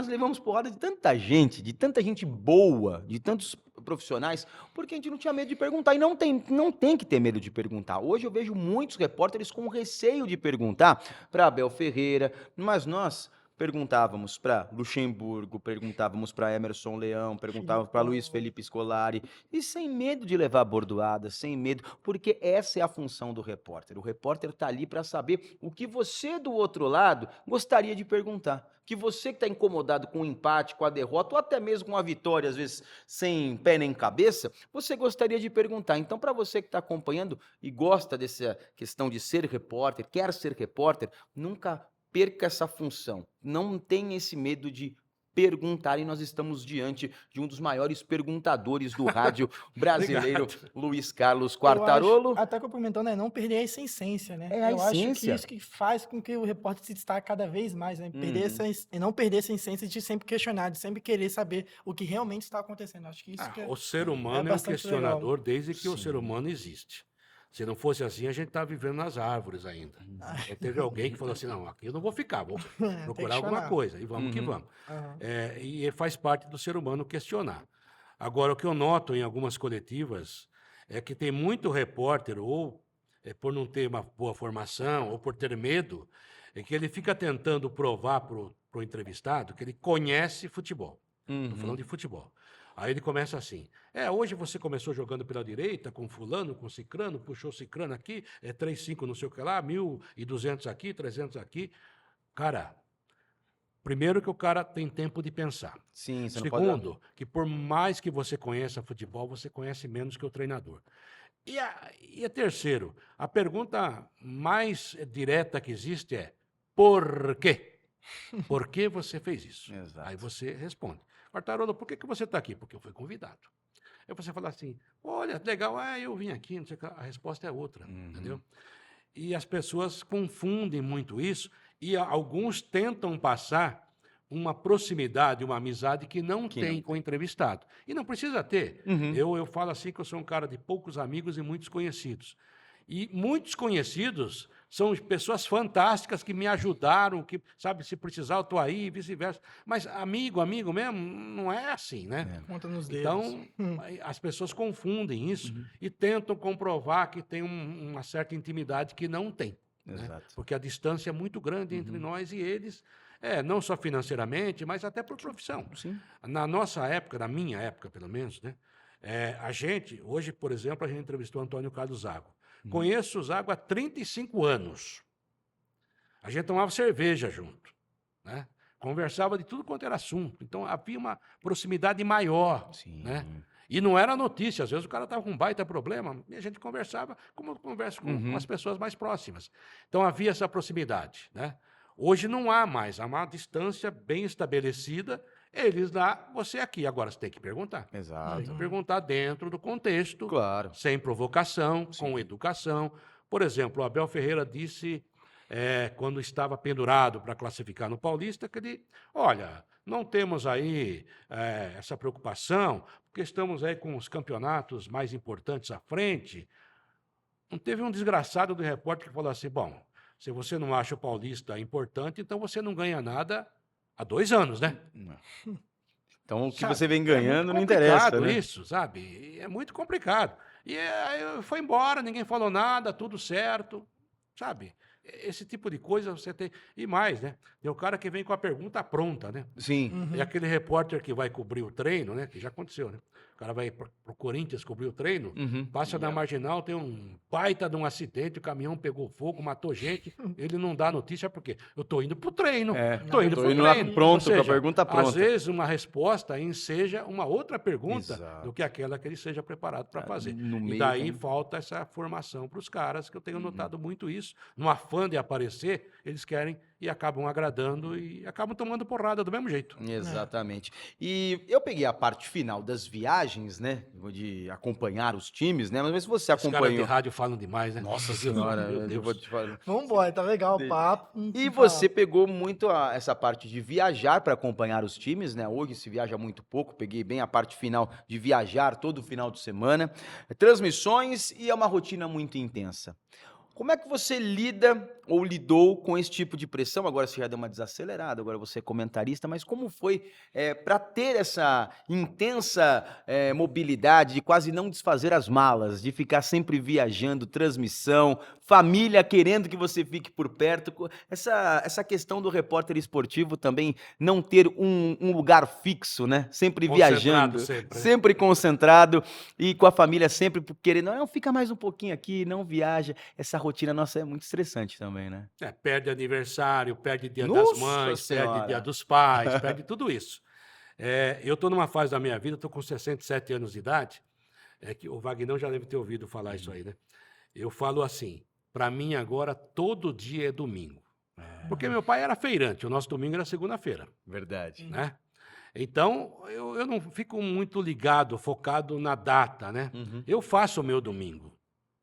levamos porrada de tanta gente boa, de tantos profissionais, porque a gente não tinha medo de perguntar. E não tem que ter medo de perguntar. Hoje eu vejo muitos repórteres com receio de perguntar para Abel Ferreira, mas nós perguntávamos para Luxemburgo, perguntávamos para Emerson Leão, perguntávamos para Luiz Felipe Scolari, e sem medo de levar bordoada, sem medo, porque essa é a função do repórter. O repórter está ali para saber o que você do outro lado gostaria de perguntar. Que você que está incomodado com o empate, com a derrota, ou até mesmo com a vitória, às vezes sem pé nem cabeça, você gostaria de perguntar. Então, para você que está acompanhando e gosta dessa questão de ser repórter, quer ser repórter, nunca perca essa função. Não tenha esse medo de perguntar, e nós estamos diante de um dos maiores perguntadores do rádio brasileiro, Luiz Carlos Quartarolo. Até complementando, não perder essa essência, né? É a eu acho que essência. isso que faz com que o repórter se destaque cada vez mais, né? E não perder essa essência de sempre questionar, de sempre querer saber o que realmente está acontecendo. Acho que isso que O ser humano é um bastante questionador legal. desde que o ser humano existe. Se não fosse assim, a gente tá vivendo nas árvores ainda. Aí teve alguém que falou assim, não, aqui eu não vou ficar, vou procurar alguma questionar. coisa, e vamos que vamos. E faz parte do ser humano questionar. Agora, o que eu noto em algumas coletivas é que tem muito repórter, ou por não ter uma boa formação, ou por ter medo, é que ele fica tentando provar pro entrevistado que ele conhece futebol. Estou falando de futebol. Aí ele começa assim, hoje você começou jogando pela direita, com fulano, com cicrano, puxou cicrano aqui, 3-5 não sei o que lá, 1.200 aqui, 300 aqui. Cara, primeiro que o cara tem tempo de pensar. Sim, você Segundo, que por mais que você conheça futebol, você conhece menos que o treinador. E terceiro, a pergunta mais direta que existe é, por quê? Por que você fez isso? Exato. Aí você responde. Quartarolo, por que você está aqui? Porque eu fui convidado. Aí você fala assim, olha, legal, eu vim aqui, não sei o que, a resposta é outra, entendeu? E as pessoas confundem muito isso e alguns tentam passar uma proximidade, uma amizade que não Que tem não com o entrevistado. E não precisa ter. Uhum. Eu falo assim que eu sou um cara de poucos amigos e muitos conhecidos. E muitos conhecidos são pessoas fantásticas que me ajudaram, que, sabe, se precisar eu estou aí e vice-versa. Mas amigo mesmo, não é assim, né? Conta nos dedos. Então, as pessoas confundem isso e tentam comprovar que tem uma certa intimidade que não tem. Né? Exato. Porque a distância é muito grande entre nós e eles, não só financeiramente, mas até por profissão. Sim. Na nossa época, na minha época pelo menos, né? A gente, hoje, por exemplo, a gente entrevistou Antônio Carlos Zago. Conheço o Zago há 35 anos. A gente tomava cerveja junto, né? Conversava de tudo quanto era assunto. Então, havia uma proximidade maior. Sim. Né? E não era notícia. Às vezes o cara estava com um baita problema e a gente conversava como eu converso com as pessoas mais próximas. Então, havia essa proximidade. Né? Hoje não há mais. Há uma distância bem estabelecida. Eles lá, você aqui. Agora, você tem que perguntar. Exato. Tem que perguntar dentro do contexto, Claro. sem provocação, com educação. Por exemplo, o Abel Ferreira disse, quando estava pendurado para classificar no Paulista, que ele, olha, não temos aí essa preocupação, porque estamos aí com os campeonatos mais importantes à frente. Não teve um desgraçado do repórter que falou assim, bom, se você não acha o Paulista importante, então você não ganha nada há 2 anos, né? Então, o que Sabe, você vem ganhando é não muito interessa, complicado né? isso, sabe? É muito complicado. E aí foi embora, ninguém falou nada, tudo certo, sabe? Esse tipo de coisa você tem. E mais, né? Tem o cara que vem com a pergunta pronta, né? Sim. É aquele repórter que vai cobrir o treino, né? Que já aconteceu, né? O cara vai pro Corinthians cobrir o treino, passa na marginal, tem um baita de um acidente, o caminhão pegou fogo, matou gente, ele não dá notícia porque eu tô indo pro treino, tô indo pro lá treino. pronto, Ou com a seja, pergunta pronta. às vezes uma resposta enseja uma outra pergunta Exato. do que aquela que ele seja preparado para fazer. no E meio daí tem- falta essa formação para os caras, que eu tenho notado muito isso. No afã de aparecer, eles querem e acabam agradando e acabam tomando porrada do mesmo jeito. Exatamente. E eu peguei a parte final das viagens, né? De acompanhar os times, né? Mas se você Os caras de acompanhou. rádio falam demais, né? Nossa Meu Deus, senhora, meu eu Deus. vou te falar. Vambora, tá legal o papo. E você pegou muito essa parte de viajar para acompanhar os times, né? Hoje se viaja muito pouco, peguei bem a parte final de viajar todo final de semana, transmissões e é uma rotina muito intensa. Como é que você lida ou lidou com esse tipo de pressão? Agora você já deu uma desacelerada, agora você é comentarista, mas como foi para ter essa intensa mobilidade, de quase não desfazer as malas, de ficar sempre viajando, transmissão, família querendo que você fique por perto? Essa questão do repórter esportivo também não ter um lugar fixo, né? Sempre Concentrado viajando, sempre, né? sempre concentrado e com a família sempre querendo, não, fica mais um pouquinho aqui, não viaja. Essa rotina nossa é muito estressante também, né? Perde aniversário, perde dia Nossa das mães, Senhora! perde dia dos pais, perde tudo isso. Eu estou numa fase da minha vida, estou com 67 anos de idade, que o Vagnão já deve ter ouvido falar isso aí, né? Eu falo assim, para mim agora todo dia é domingo. Porque meu pai era feirante, o nosso domingo era segunda-feira, Verdade. né? Então, eu não fico muito ligado, focado na data, né? Eu faço o meu domingo,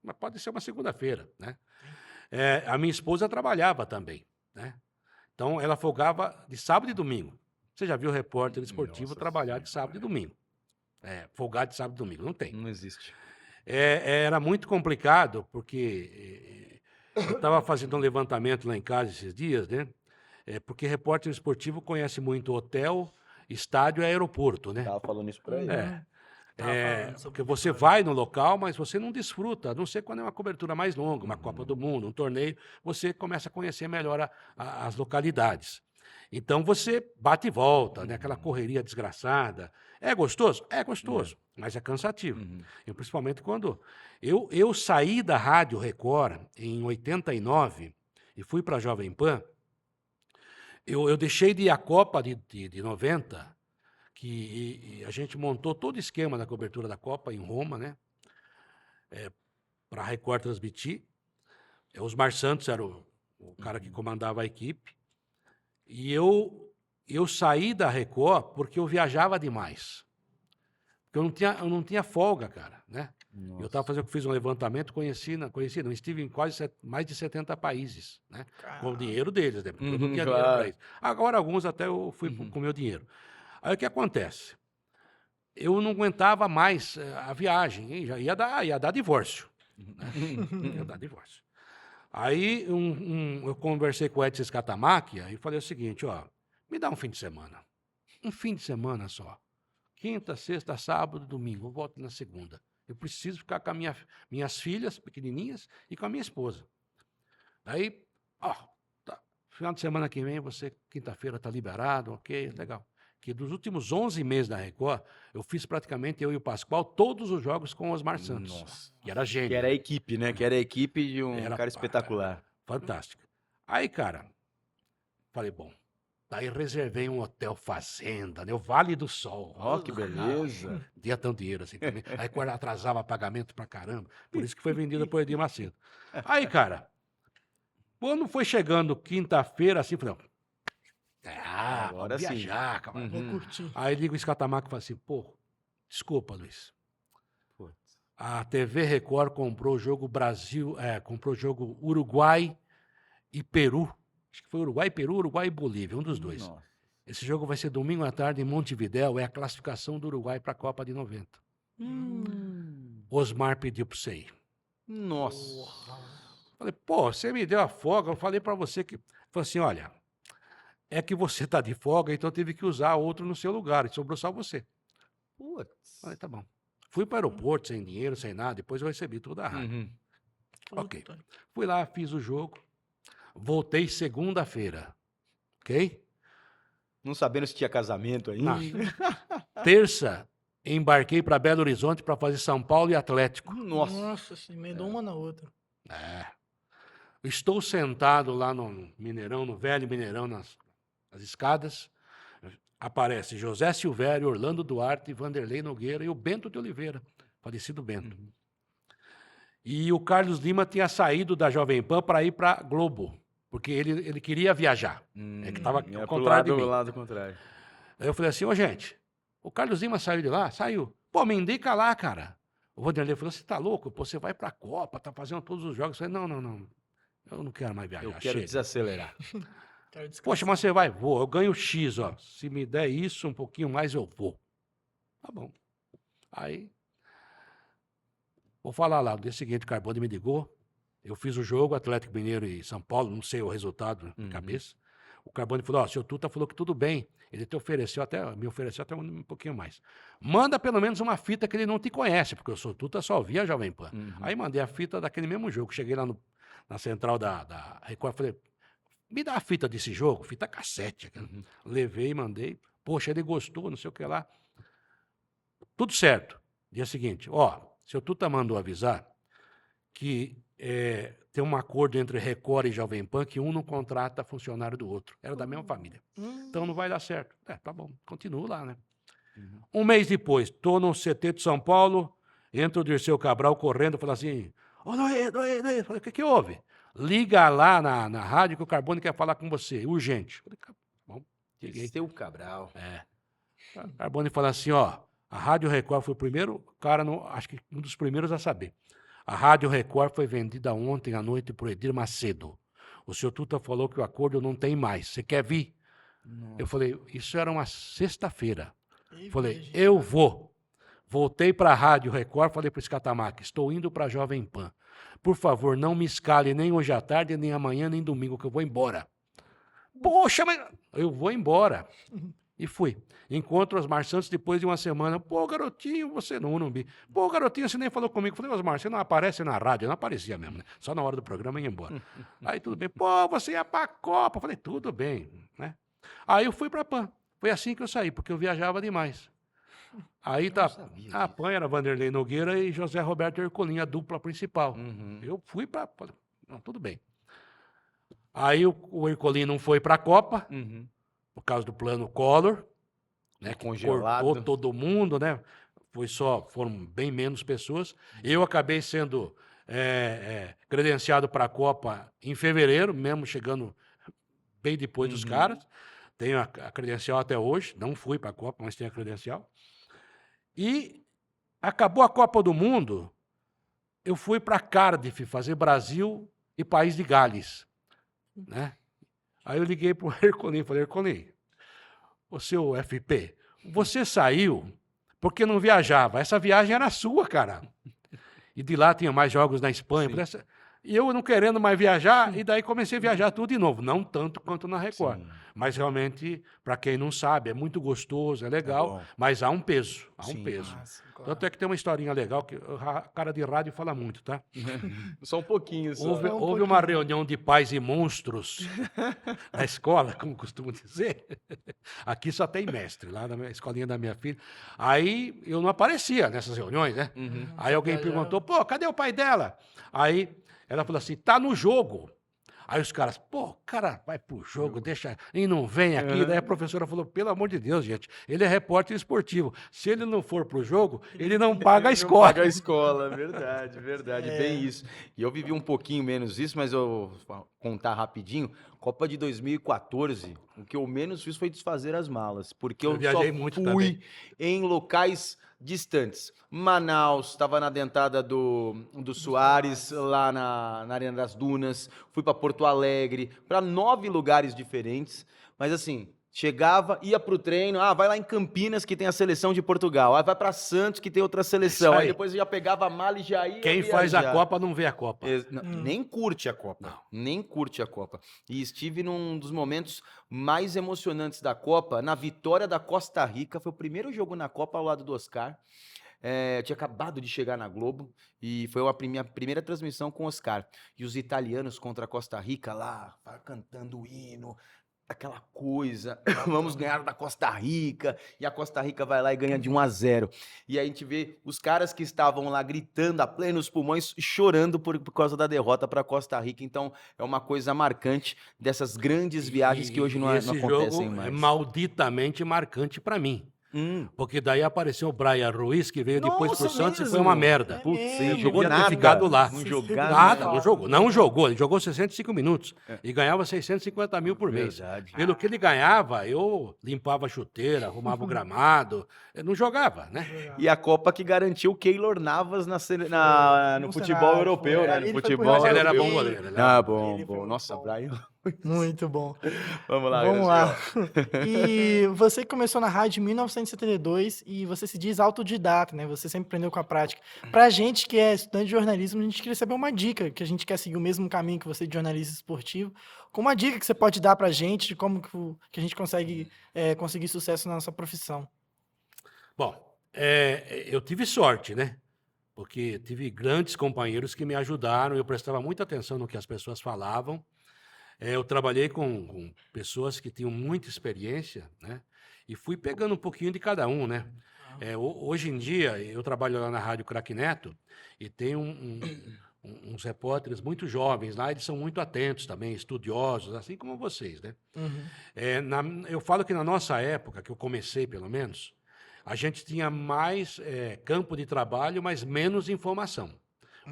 mas pode ser uma segunda-feira, né? A minha esposa trabalhava também, né? Então, ela folgava de sábado e domingo. Você já viu repórter esportivo Nossa trabalhar de sábado e domingo? Folgar de sábado e domingo, não tem. Não existe. Era muito complicado, porque eu estava fazendo um levantamento lá em casa esses dias, né? Porque repórter esportivo conhece muito hotel, estádio e aeroporto, né? Tava falando isso pra ele. Porque você vai no local, mas você não desfruta, a não ser quando é uma cobertura mais longa, uma Copa do Mundo, um torneio, você começa a conhecer melhor as localidades. Então você bate e volta, né? Aquela correria desgraçada. É gostoso? É gostoso, mas é cansativo. E principalmente quando eu saí da Rádio Record em 89 e fui para a Jovem Pan, eu deixei de ir à Copa de 90, que a gente montou todo o esquema da cobertura da Copa em Roma, né? Para a Record transmitir. Osmar Santos era o cara que comandava a equipe. E eu saí da Record porque eu viajava demais. Porque eu não tinha folga, cara, né? Eu estava fazendo, fiz um levantamento, conheci, não, estive em quase mais de 70 países, né? Com o dinheiro deles, né? Porque eu não tinha dinheiro claro. para isso. Agora, alguns até eu fui com o meu dinheiro. Aí o que acontece? Eu não aguentava mais a viagem, hein? Já ia dar divórcio. Né? Ia dar divórcio. Aí eu conversei com o Edson Scatamac e falei o seguinte, ó, me dá um fim de semana. Um fim de semana só. Quinta, sexta, sábado, domingo. Eu volto na segunda. Eu preciso ficar com minhas filhas pequenininhas e com a minha esposa. Aí, ó, tá, final de semana que vem, você, quinta-feira, está liberado, ok, legal. Que dos últimos 11 meses da Record, eu fiz praticamente, eu e o Pascoal, todos os jogos com o Osmar Santos. Nossa. Que era gênio. Que era a equipe, né? Que era a equipe de um Era, cara espetacular. Fantástico. Aí, cara, falei, bom, daí reservei um hotel fazenda, né? O Vale do Sol. Ó, que beleza. Não tinha tanto dinheiro assim também. Aí quando atrasava pagamento pra caramba. Por isso que foi vendida por Edir Macedo. Aí, cara, quando foi chegando quinta-feira, assim, falei, Agora vamos sim. viajar, cara. Vou curtir. Aí liga o Scatamac e fala assim, pô, desculpa, Luiz. Putz. A TV Record comprou o jogo comprou o jogo Uruguai e Peru. Acho que foi Uruguai, Peru, Uruguai e Bolívia, um dos dois. Nossa. Esse jogo vai ser domingo à tarde em Montevidéu, é a classificação do Uruguai para a Copa de 90. Osmar pediu para você ir. Nossa. Falei, pô, você me deu a folga, eu falei para você que... Falei assim, olha, é que você tá de folga, então eu tive que usar outro no seu lugar, e sobrou só você. Putz. Falei, tá bom. Fui para o aeroporto sem dinheiro, sem nada, depois eu recebi tudo da rádio. Uhum. Ok. Fui lá, fiz o jogo, voltei segunda-feira, ok? Não sabendo se tinha casamento aí. Não. Terça, embarquei para Belo Horizonte para fazer São Paulo e Atlético. Nossa, se emendou uma na outra. É. Estou sentado lá no Mineirão, no velho Mineirão, nas escadas. Aparece José Silvério, Orlando Duarte, Vanderlei Nogueira e o Bento de Oliveira, falecido Bento. E o Carlos Lima tinha saído da Jovem Pan para ir para Globo, porque ele queria viajar. É que estava ao contrário de mim. lado contrário. Aí eu falei assim, ô gente, o Carlos Lima saiu de lá? Saiu. Pô, me indica lá, cara. O Vanderlei falou, você tá louco? Pô, você vai pra Copa, tá fazendo todos os jogos. Eu falei, não. Eu não quero mais viajar, Eu quero chega. desacelerar. Quero descansar. Poxa, mas você vai? Vou. Eu ganho X, ó. Se me der isso, um pouquinho mais, eu vou. Tá bom. Aí, vou falar lá. No dia seguinte, o Carbone me ligou. Eu fiz o jogo, Atlético Mineiro e São Paulo, não sei o resultado de cabeça. O Carbone falou, ó, o seu Tuta falou que tudo bem. Ele me ofereceu até um pouquinho mais. Manda pelo menos uma fita que ele não te conhece, porque o seu Tuta só via Jovem Pan. Aí mandei a fita daquele mesmo jogo. Cheguei lá na central da Record, falei, me dá a fita desse jogo, fita cassete. Levei, mandei. Poxa, ele gostou, não sei o que lá. Tudo certo. Dia seguinte, ó, seu Tuta mandou avisar que tem um acordo entre Record e Jovem Pan que um não contrata funcionário do outro. Era da mesma família. Então não vai dar certo. Tá bom, continuo lá, né? Um mês depois, tô no CT de São Paulo, entra o Dirceu Cabral correndo e fala assim, ô, Noé. Falei, o que houve? Liga lá na rádio que o Carbone quer falar com você, urgente. Falei, tá bom, liguei. Seu Cabral. O Carbone fala assim, ó, a Rádio Record foi o primeiro cara, acho que um dos primeiros a saber. A Rádio Record foi vendida ontem à noite por Edir Macedo. O senhor Tuta falou que o acordo não tem mais. Você quer vir? Nossa. Eu falei, isso era uma sexta-feira. Falei, eu vou. Voltei para a Rádio Record, falei para o Scatamac, estou indo para a Jovem Pan. Por favor, não me escale nem hoje à tarde, nem amanhã, nem domingo, que eu vou embora. Poxa, mas eu vou embora. E fui. Encontro Osmar Santos depois de uma semana. Pô, garotinho, você não vi. Pô, garotinho, você nem falou comigo. Falei, Osmar, você não aparece na rádio. Não aparecia mesmo, né? Só na hora do programa ia embora. Aí tudo bem. Pô, você ia pra Copa. Falei, tudo bem, né? Aí eu fui pra PAN. Foi assim que eu saí, porque eu viajava demais. Aí a PAN era Vanderlei Nogueira e José Roberto Ercolim, a dupla principal. Eu fui pra... Não, tudo bem. Aí o Ercolim não foi pra Copa. Por causa do plano Collor, né, que cortou todo mundo, né? Foram bem menos pessoas. Eu acabei sendo credenciado para a Copa em fevereiro, mesmo chegando bem depois dos caras. Tenho a credencial até hoje, não fui para a Copa, mas tenho a credencial. E acabou a Copa do Mundo, eu fui para Cardiff fazer Brasil e País de Gales, né? Aí eu liguei para o Ercolim e falei, Ercolim, o seu FP, você saiu porque não viajava. Essa viagem era sua, cara. E de lá tinha mais jogos na Espanha. E eu não querendo mais viajar, e daí comecei a viajar tudo de novo. Não tanto quanto na Record. Sim. Mas realmente, para quem não sabe, é muito gostoso, é legal, bom. mas há um peso. Há um Sim. peso. Ah, sim, claro. Tanto é que tem uma historinha legal, que o cara de rádio fala muito, tá? Só um pouquinho, só. Houve uma reunião de pais e monstros na escola, como costumo dizer. Aqui só tem mestre, lá na escolinha da minha filha. Aí eu não aparecia nessas reuniões, né? Aí alguém perguntou, pô, cadê o pai dela? Aí ela falou assim, tá no jogo. Aí os caras, pô, o cara vai pro jogo, deixa e não vem aqui. Daí a professora falou, pelo amor de Deus, gente, ele é repórter esportivo. Se ele não for pro jogo, ele não paga a escola. Paga a escola, verdade, verdade, bem isso. E eu vivi um pouquinho menos isso, mas eu vou contar rapidinho. Copa de 2014, o que eu menos fiz foi desfazer as malas, porque Eu eu viajei só muito fui também. em locais distantes. Manaus, estava na dentada do Soares, lá na Arena das Dunas, fui para Porto Alegre, para 9 lugares diferentes, mas assim, chegava, ia pro treino, vai lá em Campinas que tem a seleção de Portugal, vai para Santos que tem outra seleção, Isso aí aí. depois eu já pegava a mala e já ia Quem faz a viajar. Copa não vê a Copa. Nem curte a Copa, nem curte a Copa. E estive num dos momentos mais emocionantes da Copa, na vitória da Costa Rica, foi o primeiro jogo na Copa ao lado do Oscar. Eu tinha acabado de chegar na Globo e foi a minha primeira transmissão com o Oscar. E os italianos contra a Costa Rica lá, cantando o hino, aquela coisa, vamos ganhar da Costa Rica, e a Costa Rica vai lá e ganha de 1-0. E aí a gente vê os caras que estavam lá gritando a plenos pulmões, chorando por causa da derrota para a Costa Rica. Então é uma coisa marcante dessas grandes viagens que hoje não esse acontecem jogo mais. é malditamente marcante para mim. Porque daí apareceu o Brian Ruiz, que veio depois pro Nossa, Santos e mesmo? foi uma merda. Putz, É ele mesmo. jogou Devia ter nada. ficado lá. Não jogava Nada, né? não jogou. Ele jogou 65 minutos e ganhava 650 mil por mês. Verdade. Pelo que ele ganhava, eu limpava a chuteira, arrumava o gramado. Eu não jogava, né? E a Copa que garantiu o Keylor Navas no No futebol cenário, europeu, foi. né? Ele No foi pro futebol Mas ele era europeu. bom goleiro. Ele era Bom, Ele foi bom. muito Nossa, bom. Brian. Muito bom. Vamos lá, Vamos Graciela. lá. E você começou na rádio em 1972 e você se diz autodidata, né? Você sempre aprendeu com a prática. Pra gente que é estudante de jornalismo, a gente queria saber uma dica, que a gente quer seguir o mesmo caminho que você de jornalista esportivo. Com uma dica que você pode dar pra gente de como que a gente consegue conseguir sucesso na nossa profissão. Bom, eu tive sorte, né? Porque tive grandes companheiros que me ajudaram, eu prestava muita atenção no que as pessoas falavam. Eu trabalhei com pessoas que tinham muita experiência, né? E fui pegando um pouquinho de cada um, né? Hoje em dia, eu trabalho lá na Rádio Craque Neto e tem uns repórteres muito jovens lá, eles são muito atentos também, estudiosos, assim como vocês, né? Eu falo que na nossa época, que eu comecei pelo menos, a gente tinha mais campo de trabalho, mas menos informação.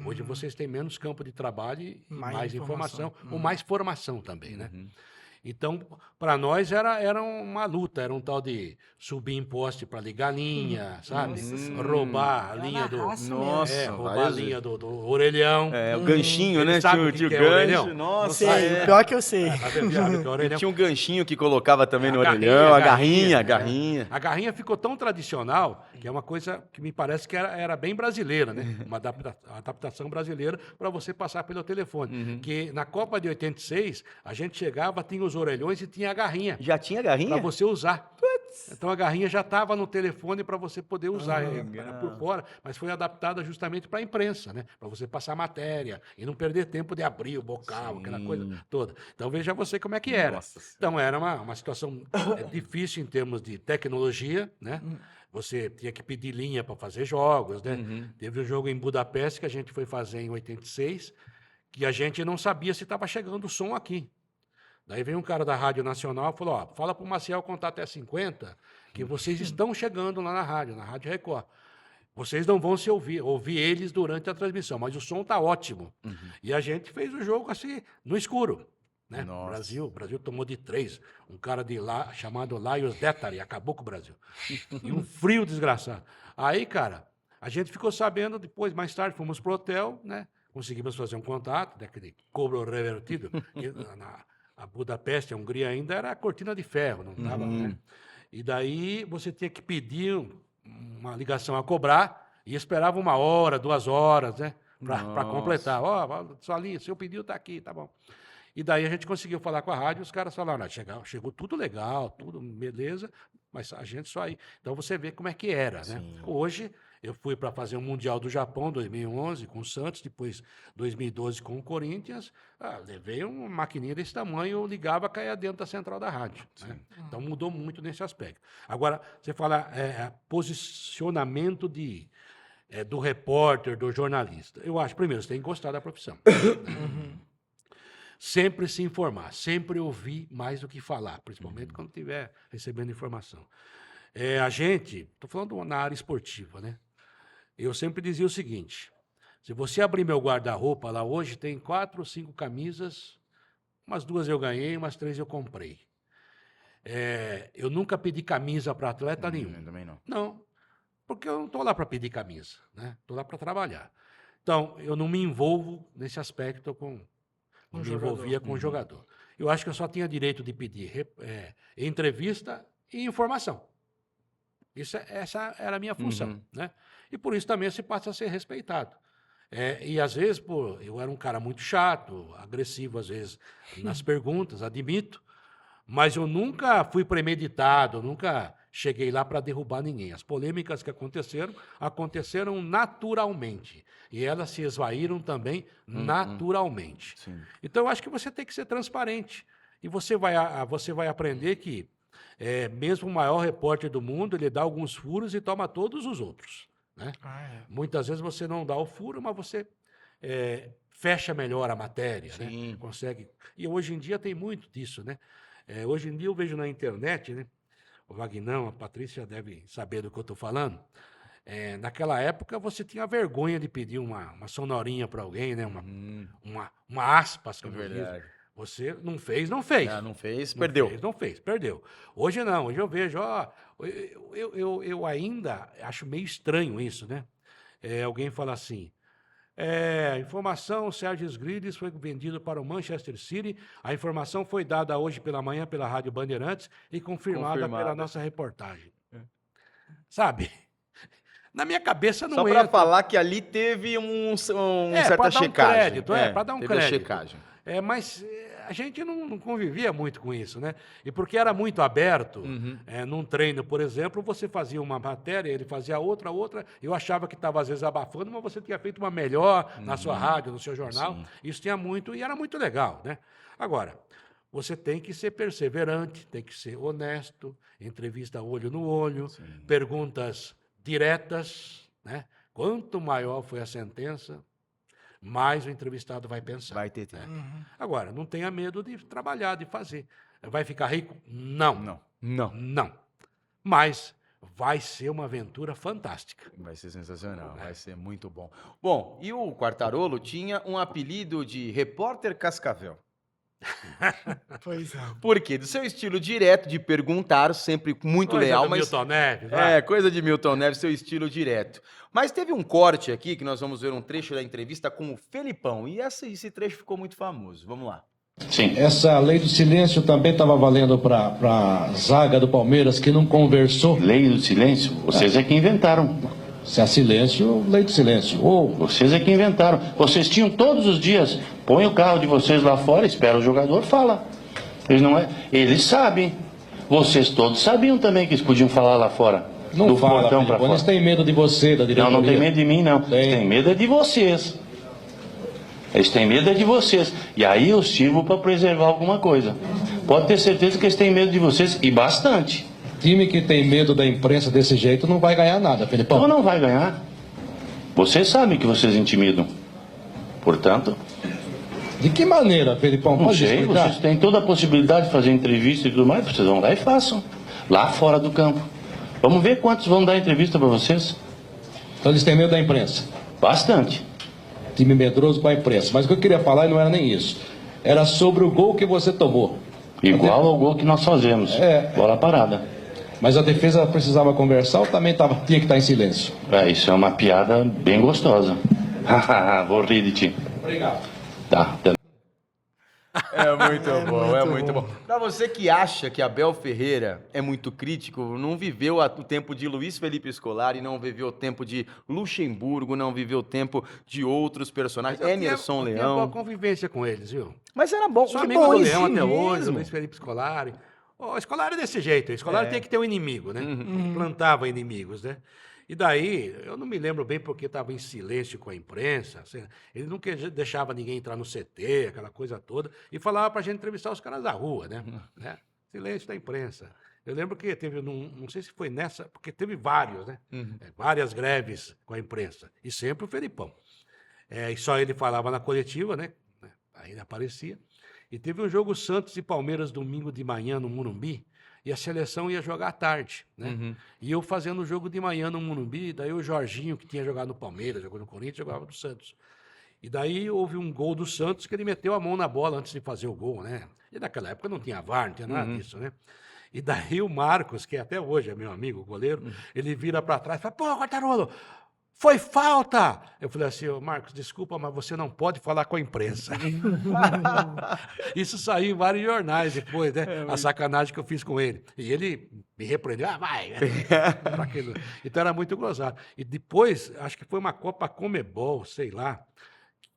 Hoje vocês têm menos campo de trabalho e mais informação, ou mais formação também, né? Então, para nós era uma luta, era um tal de subir em poste para ligar a linha, sabe? Roubar a linha do... Nossa, roubar a várias linha do orelhão. o ganchinho, Ele né? sabe Tinha o que o que é gancho. orelhão? Nossa, Sei, o pior que eu sei. Tá abreviado, que é E orelhão. tinha um ganchinho que colocava também no A orelhão, a garrinha, garrinha. A garrinha ficou tão tradicional que é uma coisa que me parece que era bem brasileira, né? Uma adaptação brasileira para você passar pelo telefone. Que na Copa de 86, a gente chegava, tinha os orelhões e tinha a garrinha Já tinha para garrinha? você usar. Então a garrinha já estava no telefone para você poder usar. Era por fora, mas foi adaptada justamente para a imprensa, né? Para você passar matéria e não perder tempo de abrir o bocal, aquela coisa toda. Então veja você como é que era. Nossa Senhora. Então era uma situação difícil em termos de tecnologia, né? Você tinha que pedir linha para fazer jogos, né? Teve um jogo em Budapeste que a gente foi fazer em 86, que a gente não sabia se estava chegando o som aqui. Daí veio um cara da Rádio Nacional e falou, fala para o Maciel contar até 50, que vocês estão chegando lá na Rádio Record. Vocês não vão se ouvir eles durante a transmissão, mas o som está ótimo. E a gente fez o jogo assim, no escuro. Né? O Brasil tomou de 3. Um cara de lá chamado Laios Detari acabou com o Brasil. E um frio desgraçado. Aí, cara, A gente ficou sabendo depois, mais tarde, fomos pro hotel, né? Conseguimos fazer um contato, daquele cobro revertido. A Budapeste, a Hungria ainda era cortina de ferro, não estava, né? E daí você tinha que pedir uma ligação a cobrar e esperava 1 hora, 2 horas, né? Para completar. Ó, só ali, seu pedido está aqui, tá bom. E daí a gente conseguiu falar com a rádio, os caras falaram, chegou tudo legal, tudo beleza, mas a gente só aí. Então você vê como é que era, né? Hoje, eu fui para fazer o Mundial do Japão, 2011, com o Santos, depois 2012 com o Corinthians, levei uma maquininha desse tamanho, eu ligava, caía dentro da central da rádio. Né? Então mudou muito nesse aspecto. Agora, você fala posicionamento do repórter, do jornalista. Eu acho, primeiro, você tem que gostar da profissão. Né? Sempre se informar, sempre ouvir mais do que falar, principalmente quando estiver recebendo informação. A gente, estou falando na área esportiva, né? Eu sempre dizia o seguinte, se você abrir meu guarda-roupa lá hoje, tem 4 ou 5 camisas, umas 2 eu ganhei, umas 3 eu comprei. Eu nunca pedi camisa para atleta nenhum. Eu também não. Não, porque eu não estou lá para pedir camisa, né? Estou lá para trabalhar. Então, eu não me envolvo nesse aspecto não me envolvia com o jogador. Eu acho que eu só tinha direito de pedir entrevista e informação. Essa era a minha função, né? E por isso também se passa a ser respeitado. E às vezes, eu era um cara muito chato, agressivo às vezes nas perguntas, admito, mas eu nunca fui premeditado, nunca cheguei lá para derrubar ninguém. As polêmicas que aconteceram naturalmente. E elas se esvaíram também naturalmente. Sim. Então, eu acho que você tem que ser transparente. E você vai aprender que mesmo o maior repórter do mundo, ele dá alguns furos e toma todos os outros. Né? Muitas vezes você não dá o furo, mas você fecha melhor a matéria. Né? Consegue. E hoje em dia tem muito disso. Né? Hoje em dia eu vejo na internet, né? O Vagnão, a Patrícia deve saber do que eu estou falando. Naquela época você tinha vergonha de pedir uma sonorinha para alguém, né? Uma aspas, como diz. Você não fez, não fez. Não fez, perdeu. Não fez, perdeu. Hoje não, hoje eu vejo, eu ainda acho meio estranho isso, né? Alguém fala assim, informação, Sérgio Sgrides foi vendido para o Manchester City, a informação foi dada hoje pela manhã pela Rádio Bandeirantes e confirmada pela nossa reportagem. Sabe? Na minha cabeça não Só para falar que ali teve certa checagem. Para dar um teve crédito. A checagem. Mas a gente não convivia muito com isso, né? E porque era muito aberto, num treino, por exemplo, você fazia uma matéria, ele fazia outra, eu achava que estava às vezes abafando, mas você tinha feito uma melhor na sua rádio, no seu jornal. Sim. Isso tinha muito, e era muito legal, né? Agora, você tem que ser perseverante, tem que ser honesto, entrevista olho no olho, perguntas diretas, né? Quanto maior foi a sentença, mais o entrevistado vai pensar. Vai ter tempo. Agora, não tenha medo de trabalhar, de fazer. Vai ficar rico? Não. Mas vai ser uma aventura fantástica. Vai ser sensacional, vai ser muito bom. Bom, e o Quartarolo tinha um apelido de Repórter Cascavel. Pois é. Por quê? Do seu estilo direto de perguntar, sempre muito coisa leal, do mas Milton Neves, vai. coisa de Milton Neves, seu estilo direto. Mas teve um corte aqui que nós vamos ver um trecho da entrevista com o Felipão e esse trecho ficou muito famoso. Vamos lá. Sim. Essa lei do silêncio também estava valendo para a zaga do Palmeiras que não conversou. Lei do silêncio? Vocês é que inventaram. Se há silêncio, lei do silêncio. Vocês é que inventaram. Vocês tinham todos os dias. Põe o carro de vocês lá fora, espera o jogador, fala. Eles sabem. Vocês todos sabiam também que eles podiam falar lá fora. Não do fala, portão para fora. Eles têm medo de você, da diretoria. Não tem medo de mim, não. Tem. Eles têm medo é de vocês. Eles têm medo é de vocês. E aí eu sirvo para preservar alguma coisa. Pode ter certeza que eles têm medo de vocês, e bastante. Time que tem medo da imprensa desse jeito não vai ganhar nada, Felipão. Então não vai ganhar. Vocês sabem que vocês intimidam. Portanto... De que maneira, Felipão? Não sei, vocês têm toda a possibilidade de fazer entrevista e tudo mais, vocês vão lá e façam. Lá fora do campo. Vamos ver quantos vão dar entrevista para vocês. Então eles têm medo da imprensa? Bastante. Time medroso com a imprensa. Mas o que eu queria falar não era nem isso. Era sobre o gol que você tomou. Igual ao gol que nós fazemos. Bola parada. Mas a defesa precisava conversar ou também tinha que estar em silêncio? Isso é uma piada bem gostosa. Vou rir de ti. Obrigado. Tá. É muito bom, é muito bom. Pra você que acha que Abel Ferreira é muito crítico, não viveu o tempo de Luiz Felipe Scolari, não viveu o tempo de Luxemburgo, não viveu o tempo de outros personagens, Emerson Eu tinha Leão. boa convivência com eles, viu? Mas era bom, Sou que amigo bom do isso Leão até mesmo. hoje, Luiz Felipe Scolari. O Scolari é desse jeito, o Scolari tem que ter um inimigo, né? Plantava inimigos, né? E daí, eu não me lembro bem porque estava em silêncio com a imprensa, assim, ele nunca deixava ninguém entrar no CT, aquela coisa toda, e falava para a gente entrevistar os caras da rua, né? Silêncio da imprensa. Eu lembro que teve, não sei se foi nessa, porque teve vários, né? Várias greves com a imprensa, e sempre o Felipão. E só ele falava na coletiva, né? Aí aparecia. E teve um jogo Santos e Palmeiras domingo de manhã no Morumbi, e a seleção ia jogar à tarde, né? E eu fazendo o jogo de manhã no Morumbi, daí o Jorginho, que tinha jogado no Palmeiras, jogou no Corinthians, jogava no Santos. E daí houve um gol do Santos que ele meteu a mão na bola antes de fazer o gol, né? E naquela época não tinha VAR, não tinha nada disso, né? E daí o Marcos, que até hoje é meu amigo, o goleiro, ele vira para trás e fala, pô, Quartarolo, foi falta! Eu falei assim, ô Marcos, desculpa, mas você não pode falar com a imprensa. Isso saiu em vários jornais depois, né? A sacanagem que eu fiz com ele. E ele me repreendeu, vai! Então era muito gozado. E depois, acho que foi uma Copa Comebol, sei lá,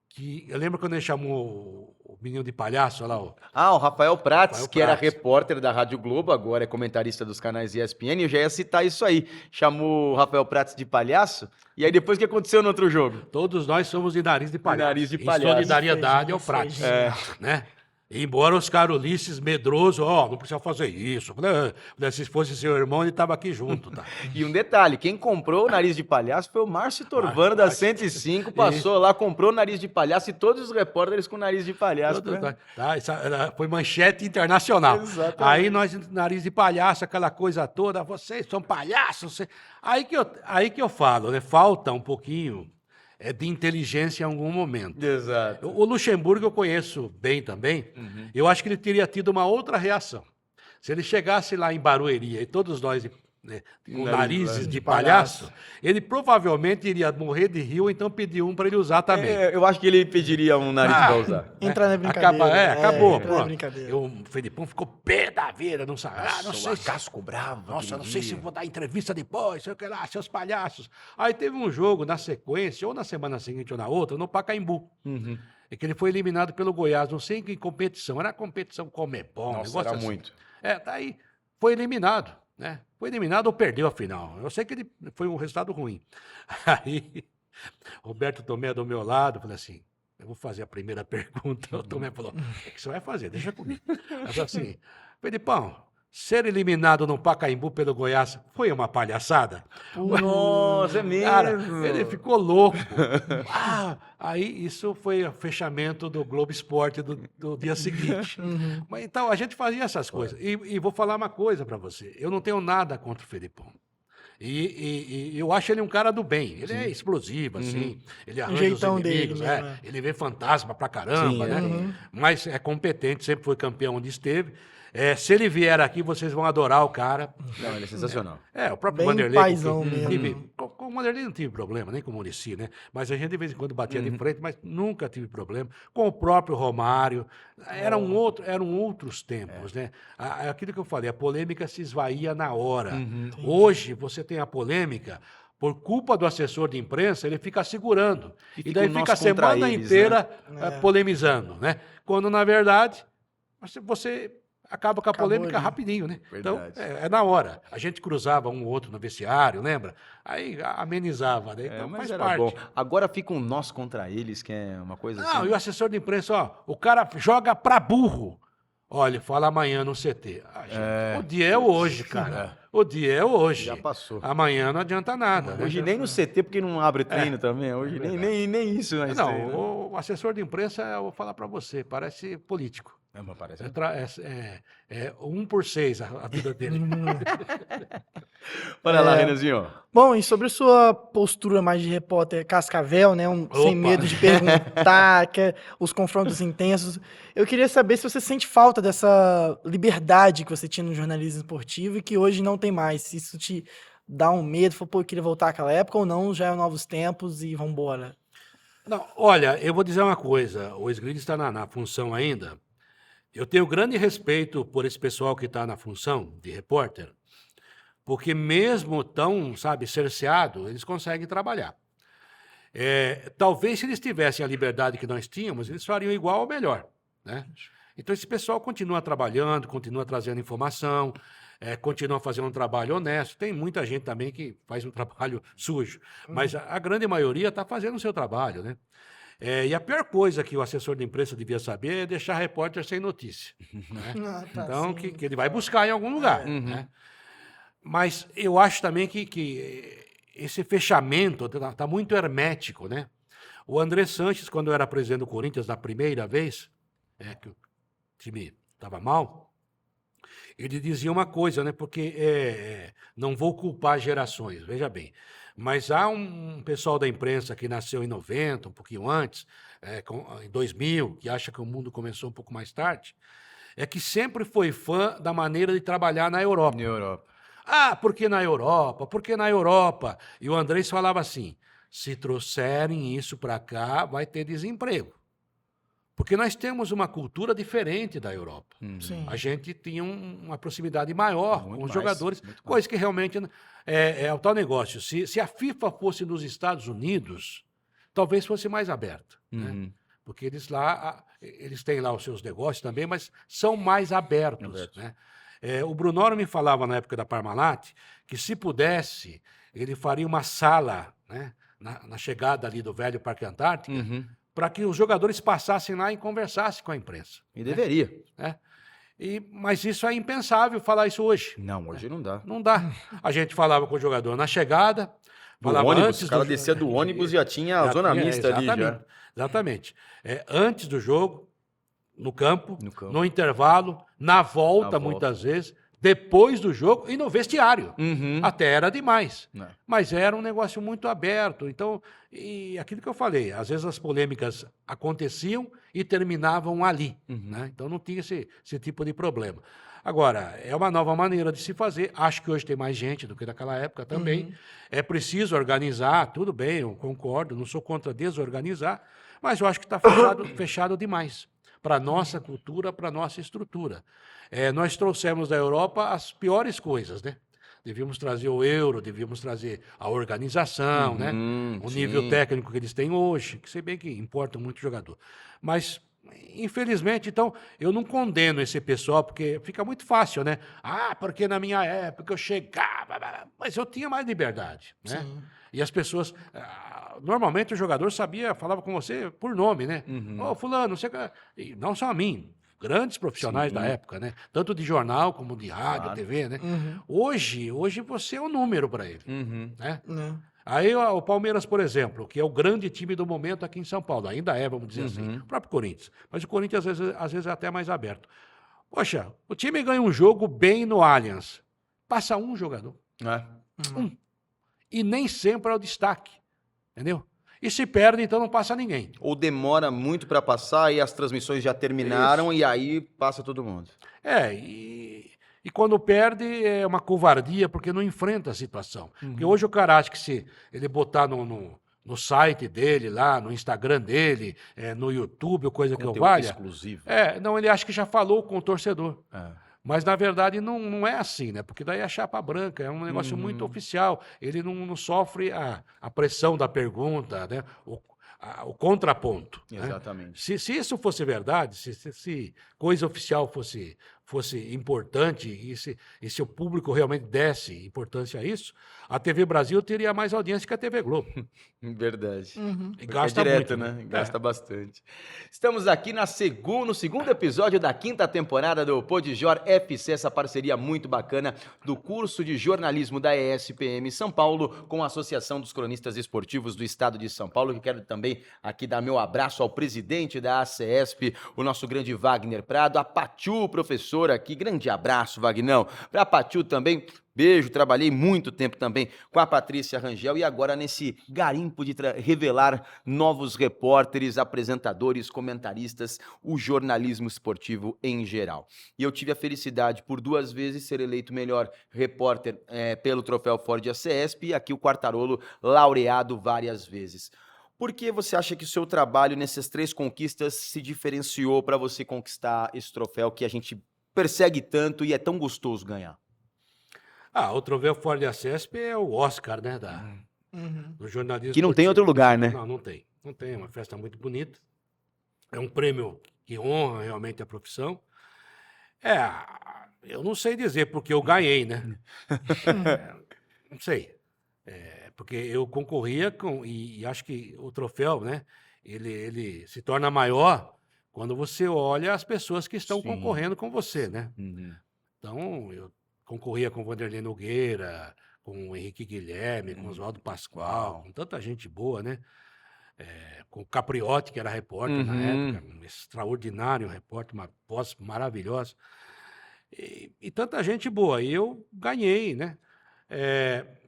que eu lembro quando ele chamou o menino de palhaço, olha lá, O Rafael Prats, Rafael que era Prats. repórter da Rádio Globo, agora é comentarista dos canais ESPN, eu já ia citar isso aí. Chamou o Rafael Prats de palhaço, e aí depois o que aconteceu no outro jogo? todos nós somos de nariz de palhaço. Nariz de Em palhaço. solidariedade ao Prates. Né? Embora os Carolisses medroso, não precisa fazer isso. Se fosse seu irmão, ele estava aqui junto, tá? E um detalhe, quem comprou o Nariz de Palhaço foi o Márcio Torvano da 105, passou lá, comprou o Nariz de Palhaço e todos os repórteres com Nariz de Palhaço. Foi manchete internacional. Exatamente. Aí nós, nariz de palhaço, aquela coisa toda, vocês são palhaços. Aí que eu falo, né? Falta um pouquinho de inteligência em algum momento. Exato. O Luxemburgo eu conheço bem também. Eu acho que ele teria tido uma outra reação. Se ele chegasse lá em Barueri e todos nós com narizes de palhaço, ele provavelmente iria morrer de rir ou então pedir um para ele usar também. Eu acho que ele pediria um nariz pra usar. Entra na brincadeira. Acabou. Entra na Pronto. brincadeira. O Felipão ficou pé da vida, não sabe. Não sei se... casco bravo. Nossa, não sei se vou dar entrevista depois, sei o que lá, seus palhaços. Aí teve um jogo na sequência, ou na semana seguinte ou na outra, no Pacaembu. É que ele foi eliminado pelo Goiás, não sei em que competição. Era a competição Comebol, um Nossa, negócio era assim. muito. Daí foi eliminado, né? Foi eliminado ou perdeu a final. Eu sei que ele foi um resultado ruim. Aí, Roberto Tomé do meu lado, falei assim, eu vou fazer a primeira pergunta. O Tomé falou, o que você vai fazer? Deixa comigo. Eu falei assim, Felipão, ser eliminado no Pacaembu pelo Goiás foi uma palhaçada? Nossa, é mesmo. Cara, ele ficou louco. Aí isso foi o fechamento do Globo Esporte do dia seguinte. Mas, então, a gente fazia essas coisas. E vou falar uma coisa para você. Eu não tenho nada contra o Felipão. E eu acho ele um cara do bem. Ele é explosivo, assim. Ele arranja jeitão os inimigos. dele, né? Ele vê fantasma pra caramba, né? Mas é competente, sempre foi campeão onde esteve. Se ele vier aqui, vocês vão adorar o cara. Não, ele é sensacional. O próprio Bem Vanderlei. paizão mesmo. Com o Vanderlei não tive problema, nem com o Muricy, né? Mas a gente de vez em quando batia de frente, mas nunca tive problema. Com o próprio Romário. Eram outros tempos, né? Aquilo que eu falei, a polêmica se esvaía na hora. Hoje, você tem a polêmica. Por culpa do assessor de imprensa, ele fica segurando. E daí fica a semana inteira polemizando, né? Quando, na verdade, você acaba com a polêmica ali. rapidinho, né? Verdade. Então, é na hora. A gente cruzava um ou outro no vestiário, lembra? Aí amenizava, né? Então Mas faz era parte. bom. Agora fica um nós contra eles, que é uma coisa Não, assim. e o assessor de imprensa, o cara joga pra burro. Olha, fala amanhã no CT. Gente, o dia é hoje, cara. O dia é hoje. Já passou. Amanhã não adianta nada. né? Hoje nem no CT, porque não abre treino também. Hoje nem isso. Né? Não, o assessor de imprensa, eu vou falar pra você, parece político. Mas parece. É 1 por 6 a vida dele. Bora lá, Renanzinho. Bom, e sobre a sua postura mais de repórter cascavel, né? Sem medo de perguntar, os confrontos intensos. Eu queria saber se você sente falta dessa liberdade que você tinha no jornalismo esportivo e que hoje não tem mais. Se isso te dá um medo, eu queria voltar àquela época ou não, já é novos tempos e vambora. Não, olha, eu vou dizer uma coisa. O Esgrid está na função ainda. Eu tenho grande respeito por esse pessoal que está na função de repórter, porque mesmo tão, sabe, cerceado, eles conseguem trabalhar. Talvez se eles tivessem a liberdade que nós tínhamos, eles fariam igual ou melhor, né? Então esse pessoal continua trabalhando, continua trazendo informação, continua fazendo um trabalho honesto. Tem muita gente também que faz um trabalho sujo, mas a grande maioria está fazendo o seu trabalho, né? E a pior coisa que o assessor de imprensa devia saber é deixar repórter sem notícia, né? Então, que ele vai buscar em algum lugar, né? Mas eu acho também que esse fechamento está muito hermético, né? O André Sanches, quando eu era presidente do Corinthians na primeira vez, que o time estava mal, ele dizia uma coisa, né? Porque não vou culpar gerações, veja bem, mas há um pessoal da imprensa que nasceu em 90, um pouquinho antes, em 2000, que acha que o mundo começou um pouco mais tarde, que sempre foi fã da maneira de trabalhar na Europa. Porque na Europa, porque na Europa. E o Andrés falava assim, se trouxerem isso para cá, vai ter desemprego. Porque nós temos uma cultura diferente da Europa. Sim. A gente tinha uma proximidade maior Muito com os mais, jogadores, muito mais. coisa que realmente é o tal negócio. Se a FIFA fosse nos Estados Unidos, talvez fosse mais aberta, né? Porque eles têm lá os seus negócios também, mas são mais abertos, né? O Brunoro me falava na época da Parmalat que, se pudesse, ele faria uma sala, né, na chegada ali do velho Parque Antártica, para que os jogadores passassem lá e conversassem com a imprensa. E deveria. Mas isso é impensável falar isso hoje. Não, hoje não dá. Não dá. A gente falava com o jogador na chegada, Do falava ônibus, antes o cara do descia do ônibus e já tinha a zona mista ali já. Exatamente. Antes do jogo, no campo, No campo. no intervalo, na volta, muitas vezes, depois do jogo e no vestiário. Até era demais. Mas era um negócio muito aberto. Então, e aquilo que eu falei, às vezes as polêmicas aconteciam e terminavam ali, né? Então não tinha esse tipo de problema. Agora, é uma nova maneira de se fazer. Acho que hoje tem mais gente do que naquela época também. É preciso organizar, tudo bem, eu concordo, não sou contra desorganizar, mas eu acho que está fechado demais para a nossa cultura, para a nossa estrutura. Nós trouxemos da Europa as piores coisas, né? Devíamos trazer o euro, devíamos trazer a organização, né? O nível técnico que eles têm hoje, que sei bem que importa muito o jogador. Mas, infelizmente, então, eu não condeno esse pessoal, porque fica muito fácil, né? Porque na minha época eu chegava, mas eu tinha mais liberdade, né? E as pessoas... Normalmente o jogador falava com você por nome, né? Fulano, você... E não só a mim, grandes profissionais da época, né? Tanto de jornal como de rádio, TV, né? Hoje você é um número para ele, né? Aí o Palmeiras, por exemplo, que é o grande time do momento aqui em São Paulo, ainda vamos dizer assim, o próprio Corinthians. Mas o Corinthians, às vezes, é até mais aberto. Poxa, o time ganha um jogo bem no Allianz. Passa um jogador. E nem sempre é o destaque, entendeu? E se perde, então não passa ninguém. Ou demora muito para passar e as transmissões já terminaram e aí passa todo mundo. E quando perde é uma covardia porque não enfrenta a situação. Porque hoje o cara acha que se ele botar no site dele lá, no Instagram dele, no YouTube, ou coisa Conteúdo que eu valha... exclusivo. Não, ele acha que já falou com o torcedor. Mas, na verdade, não é assim, né? Porque daí é chapa branca, é um negócio muito oficial. Ele não sofre a pressão da pergunta, né? O contraponto. Exatamente. Né? Se isso fosse verdade, se coisa oficial fosse importante e se o público realmente desse importância a isso, a TV Brasil teria mais audiência que a TV Globo. Verdade. E gasta direto, muito, né? Gasta bastante. Estamos aqui no segundo episódio da 5ª temporada do Podjor FC, essa parceria muito bacana do curso de jornalismo da ESPM São Paulo com a Associação dos Cronistas Esportivos do Estado de São Paulo, que quero também aqui dar meu abraço ao presidente da ACESP, o nosso grande Wagner Prado, a Patiu, professor, professor aqui. Grande abraço, Vagnão. Para a Patiu também, beijo. Trabalhei muito tempo também com a Patrícia Rangel e agora nesse garimpo de revelar novos repórteres, apresentadores, comentaristas, o jornalismo esportivo em geral. E eu tive a felicidade por 2 vezes ser eleito melhor repórter pelo Troféu Ford ACESP e aqui o Quartarolo laureado várias vezes. Por que você acha que o seu trabalho nessas 3 conquistas se diferenciou para você conquistar esse troféu que a gente persegue tanto e é tão gostoso ganhar? O troféu Ford ACESP é o Oscar, né, do jornalismo Que não tem esportivo. outro lugar, né? Não, não tem. Não tem, é uma festa muito bonita. É um prêmio que honra realmente a profissão. Eu não sei dizer porque eu ganhei, né? Não sei. Porque eu concorria e acho que o troféu, né? Ele se torna maior quando você olha as pessoas que estão Sim. concorrendo com você, né? Uhum. Então, eu concorria com o Vanderlei Nogueira, com o Henrique Guilherme, com o Oswaldo Pascoal, com tanta gente boa, né? Com o Capriotti, que era repórter na época, um extraordinário repórter, uma voz maravilhosa. E tanta gente boa. E eu ganhei, né?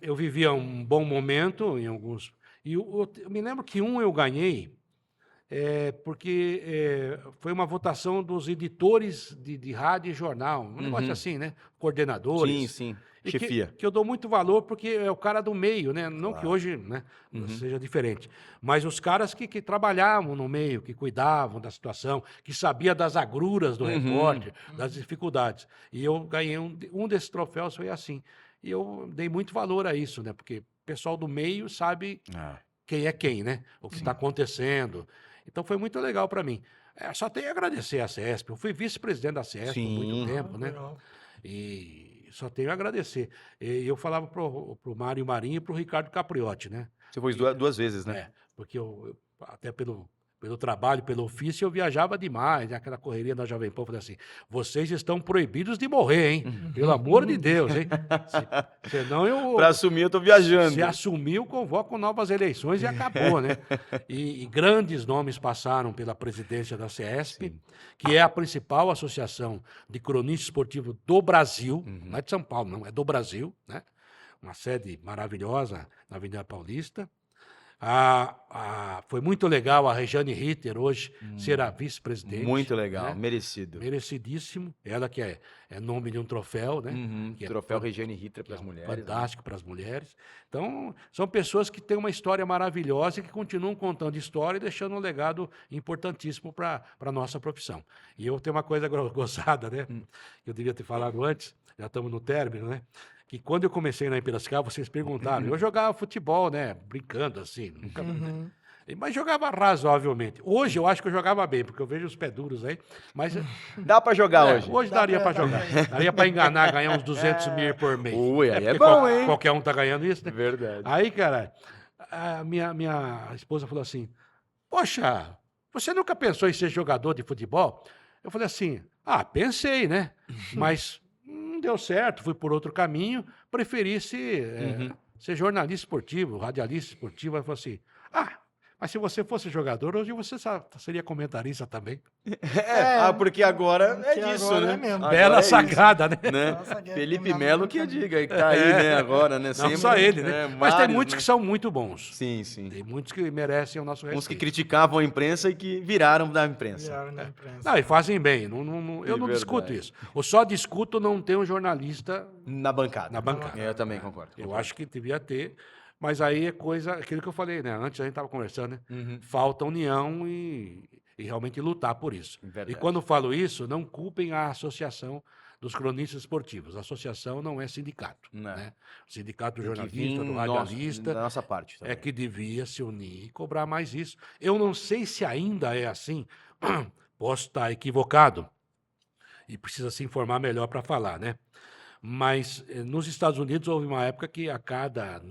Eu vivia um bom momento em alguns. E eu me lembro que eu ganhei porque foi uma votação dos editores de rádio e jornal, um negócio assim, né? Coordenadores. Sim, E chefia. que eu dou muito valor porque é o cara do meio, né? Não que hoje, né, seja diferente. Mas os caras que trabalhavam no meio, que cuidavam da situação, que sabia das agruras do repórter, das dificuldades. E eu ganhei um desses troféus, foi assim. E eu dei muito valor a isso, né? Porque o pessoal do meio sabe quem é quem, né? O que está acontecendo. Então foi muito legal para mim. Só tenho a agradecer à CESP. Eu fui vice-presidente da CESP por muito tempo, né? Legal. E só tenho a agradecer. E eu falava pro Mário Marinho e pro Ricardo Capriotti, né? Você foi 2 vezes, né? Porque eu até pelo trabalho, pelo ofício, eu viajava demais, né? Aquela correria da Jovem Pan, eu falei assim, vocês estão proibidos de morrer, hein? Pelo amor de Deus, hein? Senão eu... Para assumir, eu tô viajando. Se assumir, eu convoco novas eleições e acabou, né? E grandes nomes passaram pela presidência da CESP, que é a principal associação de cronista esportivo do Brasil, não é de São Paulo, não, é do Brasil, né? Uma sede maravilhosa na Avenida Paulista. Foi muito legal a Rejane Ritter hoje ser a vice-presidente. Muito legal, né? merecido. Merecidíssimo. Ela que é nome de um troféu, né? Que Troféu Regiane Ritter para as é mulheres. fantástico para as mulheres. Então, são pessoas que têm uma história maravilhosa e que continuam contando história e deixando um legado importantíssimo para a nossa profissão. E eu tenho uma coisa gozada, né? Que eu devia ter falado antes, já estamos no término, né? Que quando eu comecei na Piracicaba, vocês perguntaram, eu jogava futebol, né? Brincando assim, nunca... Mas jogava razoavelmente. Hoje eu acho que eu jogava bem, porque eu vejo os pé duros aí, mas... Dá para jogar hoje? Hoje daria para jogar. Daria para enganar, ganhar uns 200 mil por mês. Ui, aí é porque bom, hein? Qualquer um tá ganhando isso, né? Verdade. Aí, cara, a minha esposa falou assim, poxa, você nunca pensou em ser jogador de futebol? Eu falei assim, pensei, né? Mas não deu certo, fui por outro caminho, preferi ser jornalista esportivo, radialista esportivo. Ela falou assim, mas se você fosse jogador, hoje você seria comentarista também. Porque agora é Porque disso, agora né? é mesmo. Agora Bela é isso, sacada, né? né? Nossa, Felipe Melo que diga, que tá aí, né, agora, né? Não Sempre, só ele, né? Mas tem vários, muitos né? que são muito bons. Sim, sim. Tem muitos que merecem o nosso respeito. Uns que criticavam a imprensa e que viraram da imprensa. Viraram na imprensa. Não, e fazem bem. Eu não verdade. discuto isso. Eu só discuto não ter um jornalista Na bancada. na bancada. Eu também concordo. Eu acho que devia ter, mas aí é coisa, aquilo que eu falei, né? Antes a gente estava conversando, né? Falta união e realmente lutar por isso. Verdade. E quando falo isso, não culpem a associação dos cronistas esportivos. A associação não é sindicato. Não. Né? O sindicato do Tem que jornalista, vir do radialista, da nossa parte também. é que devia se unir e cobrar mais isso. Eu não sei se ainda é assim, posso estar equivocado e precisa se informar melhor para falar, né? Mas nos Estados Unidos houve uma época que a cada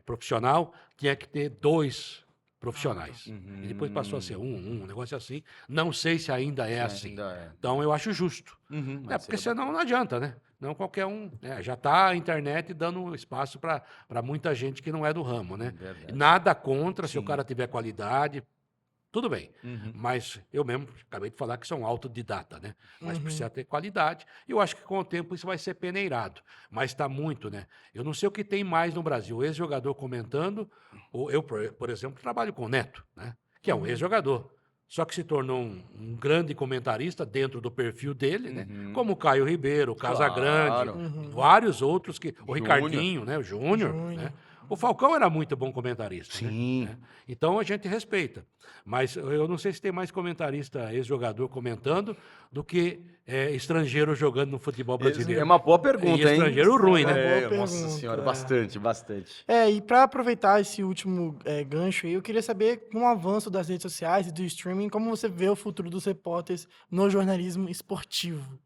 profissional tinha que ter 2 profissionais. E depois passou a ser um negócio assim. Não sei se ainda é assim. Ainda é. Então eu acho justo. Mas Porque seria senão não adianta, né? Não qualquer um. Já está a internet dando espaço para muita gente que não é do ramo, né? Verdade. Nada contra se o cara tiver qualidade, Tudo bem. Uhum. Mas eu mesmo acabei de falar que são autodidata, né? Mas precisa ter qualidade. E eu acho que com o tempo isso vai ser peneirado. Mas está muito, né? Eu não sei o que tem mais no Brasil. O ex-jogador comentando. Ou eu, por exemplo, trabalho com o Neto, né? Que é um ex-jogador. Só que se tornou um grande comentarista dentro do perfil dele, né? Como o Caio Ribeiro, o Casagrande, Claro. vários outros que. O Júnior. Ricardinho, né? O Júnior, né? O Falcão era muito bom comentarista. Sim. Né? Então a gente respeita. Mas eu não sei se tem mais comentarista, ex-jogador comentando, do que estrangeiro jogando no futebol brasileiro. É uma boa pergunta, E estrangeiro hein? ruim, né? É, boa Nossa pergunta, senhora, é. bastante. E para aproveitar esse último gancho aí, eu queria saber, com o avanço das redes sociais e do streaming, como você vê o futuro dos repórteres no jornalismo esportivo?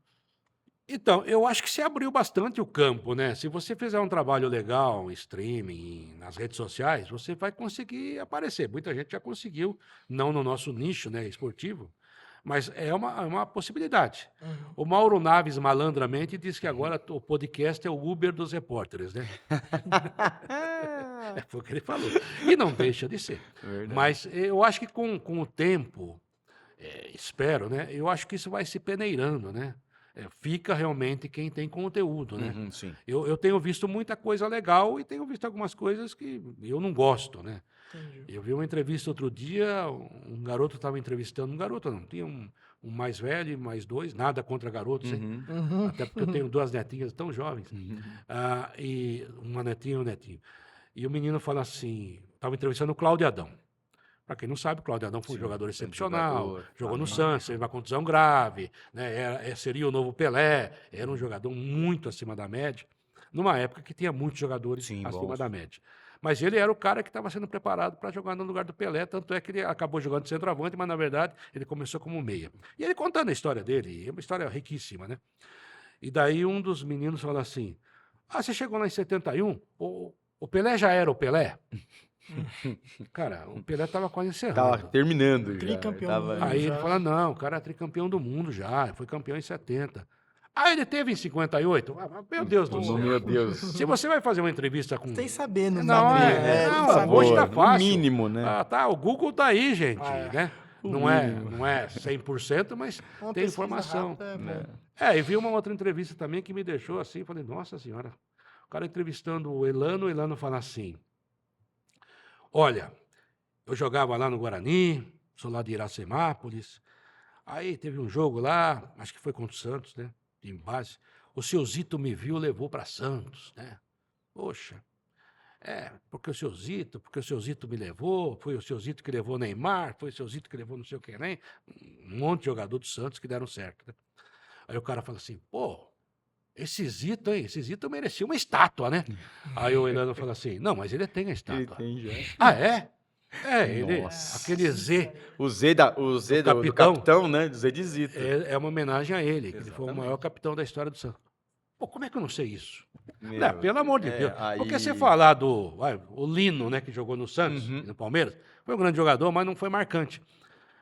Então, eu acho que se abriu bastante o campo, né? Se você fizer um trabalho legal em streaming, nas redes sociais, você vai conseguir aparecer. Muita gente já conseguiu, não no nosso nicho, né, esportivo, mas é uma possibilidade. O Mauro Naves, malandramente, diz que agora o podcast é o Uber dos repórteres, né? Foi o que ele falou. E não deixa de ser. Verdade. Mas eu acho que com o tempo, espero, né? Eu acho que isso vai se peneirando, né? Fica realmente quem tem conteúdo, né? Uhum, sim. Eu tenho visto muita coisa legal e tenho visto algumas coisas que eu não gosto, né? Entendi. Eu vi uma entrevista outro dia, um garoto estava entrevistando, um garoto não, tinha um mais velho e mais dois, nada contra garotos, hein? Até porque eu tenho duas netinhas tão jovens, e uma netinha e um netinho. E o menino fala assim, estava entrevistando o Cláudio Adão. Para quem não sabe, o Cláudio Adão foi um jogador grande excepcional, jogador, jogou no claro. Santos, teve uma contusão grave, né? Seria o novo Pelé, era um jogador muito acima da média, numa época que tinha muitos jogadores Sim, acima bons. da média. Mas ele era o cara que estava sendo preparado para jogar no lugar do Pelé, tanto é que ele acabou jogando de centroavante, mas na verdade ele começou como meia. E ele contando a história dele, é uma história riquíssima, né? E daí um dos meninos fala assim: você chegou lá em 71? O Pelé já era o Pelé? Cara, o Pelé estava quase encerrando. Tava terminando já. Tricampeão Tava... do mundo. Aí ele já. fala: não, o cara é tricampeão do mundo já, foi campeão em 70. Ele teve em 58? Meu Deus do céu. Meu Deus. Se você vai fazer uma entrevista com. Sem saber, não Não, sabe. não, sem saber. hoje tá no fácil. mínimo, né? O Google tá aí, gente, né? O Não é 100%, mas Uma tem pesquisa informação. rápida é bom. E vi uma outra entrevista também que me deixou assim, falei, nossa senhora. O cara entrevistando o Elano fala assim: olha, eu jogava lá no Guarani, sou lá de Iracemápolis. Aí teve um jogo lá, acho que foi contra o Santos, né? Em base. O seu Zito me viu, levou para Santos, né? Poxa, porque o seu Zito me levou, foi o seu Zito que levou Neymar, foi o seu Zito que levou não sei o que, nem. Um monte de jogador do Santos que deram certo, né? Aí o cara fala assim, esse Zito merecia uma estátua, né? Aí o Elano fala assim, não, mas ele tem a estátua. Ele tem já. Ah, é? Ele, Nossa. aquele Z, O Z do capitão. capitão, né? Do Z de Zito. é uma homenagem a ele, que ele foi o Exatamente. maior capitão da história do Santos. Como é que eu não sei isso? Meu, Pelo amor de Deus. aí- Porque você falar o Lino, né, que jogou no Santos, e no Palmeiras, foi um grande jogador, mas não foi marcante.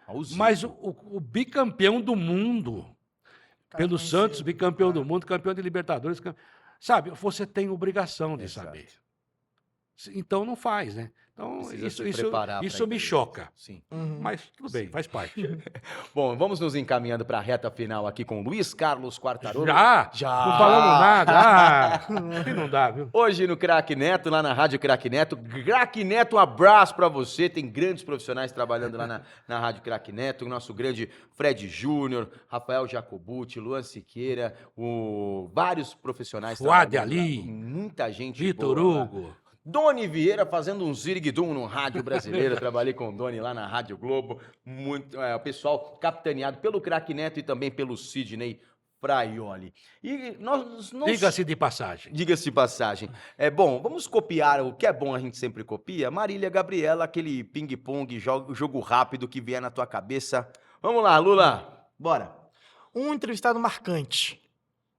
Olha o Zito. Mas o bicampeão do mundo, pelo conhecido, Santos, bicampeão do mundo, campeão de Libertadores, sabe, você tem obrigação de Exato. saber. Então não faz, né? Então Precisa se preparar pra isso me entrevista. choca. Sim. Mas tudo bem, faz parte. Bom, vamos nos encaminhando para a reta final aqui com Luiz Carlos Quartarolo. Já? Já. Não falamos nada. Que não dá, viu? Hoje no Craque Neto, lá na Rádio Craque Neto. Craque Neto, um abraço para você. Tem grandes profissionais trabalhando lá na Rádio Craque Neto. O nosso grande Fred Júnior, Rafael Jacobucci, Luan Siqueira, vários profissionais Fuad trabalhando lá. Ali. Muita gente Vitor boa lá. Hugo. Doni Vieira fazendo um ziriguidum no rádio brasileiro. Trabalhei com o Doni lá na Rádio Globo. O pessoal capitaneado pelo Craque Neto e também pelo Sidney Fraioli. E nós Diga-se de passagem. Diga-se de passagem. Bom, vamos copiar o que é bom, a gente sempre copia. Marília Gabriela, aquele ping-pong, jogo rápido que vier na tua cabeça. Vamos lá, Lula. Bora. Um entrevistado marcante.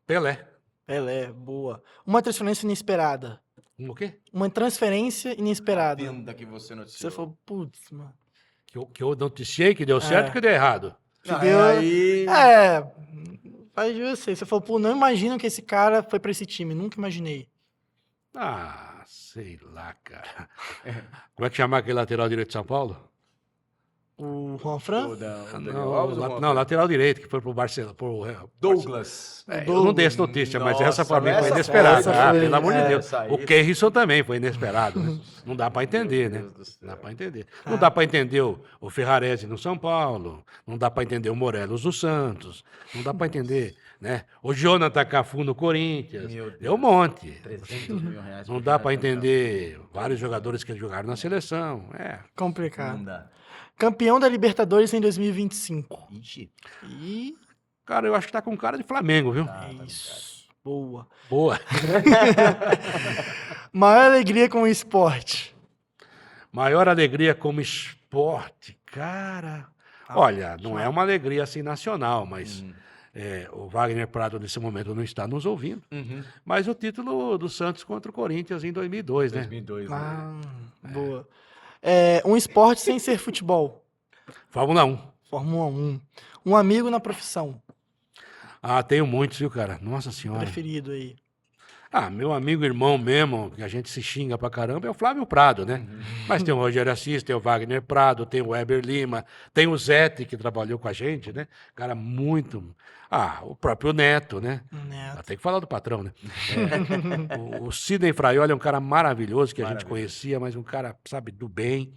Pelé. Pelé, boa. Uma transferência inesperada. O quê? Uma transferência inesperada. Venda que você noticiou. Você falou, putz, mano. Que eu noticiei que deu certo e que deu errado. Que Ah, deu... aí... Faz de você. Você falou, não imagino que esse cara foi pra esse time. Nunca imaginei. Sei lá, cara. Como é que chama aquele lateral direito de São Paulo? O Juanfran? Não, lateral direito, que foi pro Barcelona. Douglas. Eu não dei essa notícia, mas essa pra mim foi essa inesperada. foi- Pelo amor de Deus. essa aí- O Keirson também foi inesperado. Né? Não dá pra entender, né? Deus do céu. Não dá pra entender. Não dá pra entender o Ferrarese no São Paulo. Não dá pra entender o Morelos no Santos. Não dá pra entender, né? O Jonathan Cafu no Corinthians. Meu Deus. Deu um monte. 300 mil reais. Não dá pra entender vários jogadores que jogaram na seleção. Complicado. Não dá. Campeão da Libertadores em 2025. Ixi. E Cara, eu acho que tá com cara de Flamengo, viu? isso. Boa. Boa. Maior alegria com o esporte. Maior alegria como esporte, cara. Olha, não é uma alegria assim nacional, mas o Wagner Prado nesse momento não está nos ouvindo. Mas o título do Santos contra o Corinthians em 2002, né? 2002, né? Boa. Um esporte sem ser futebol. Fórmula 1. Fórmula 1. Um amigo na profissão. Ah, tenho muitos, viu, cara? Nossa Senhora. Preferido aí. Ah, meu amigo irmão mesmo, que a gente se xinga pra caramba, é o Flávio Prado, né? Mas tem o Rogério Assis, tem o Wagner Prado, tem o Weber Lima, tem o Zete, que trabalhou com a gente, né? Cara muito... Ah, o próprio Neto, né? Neto. Tem que falar do patrão, né? O Sidney Fraioli é um cara maravilhoso que a gente conhecia, mas um cara, sabe, do bem.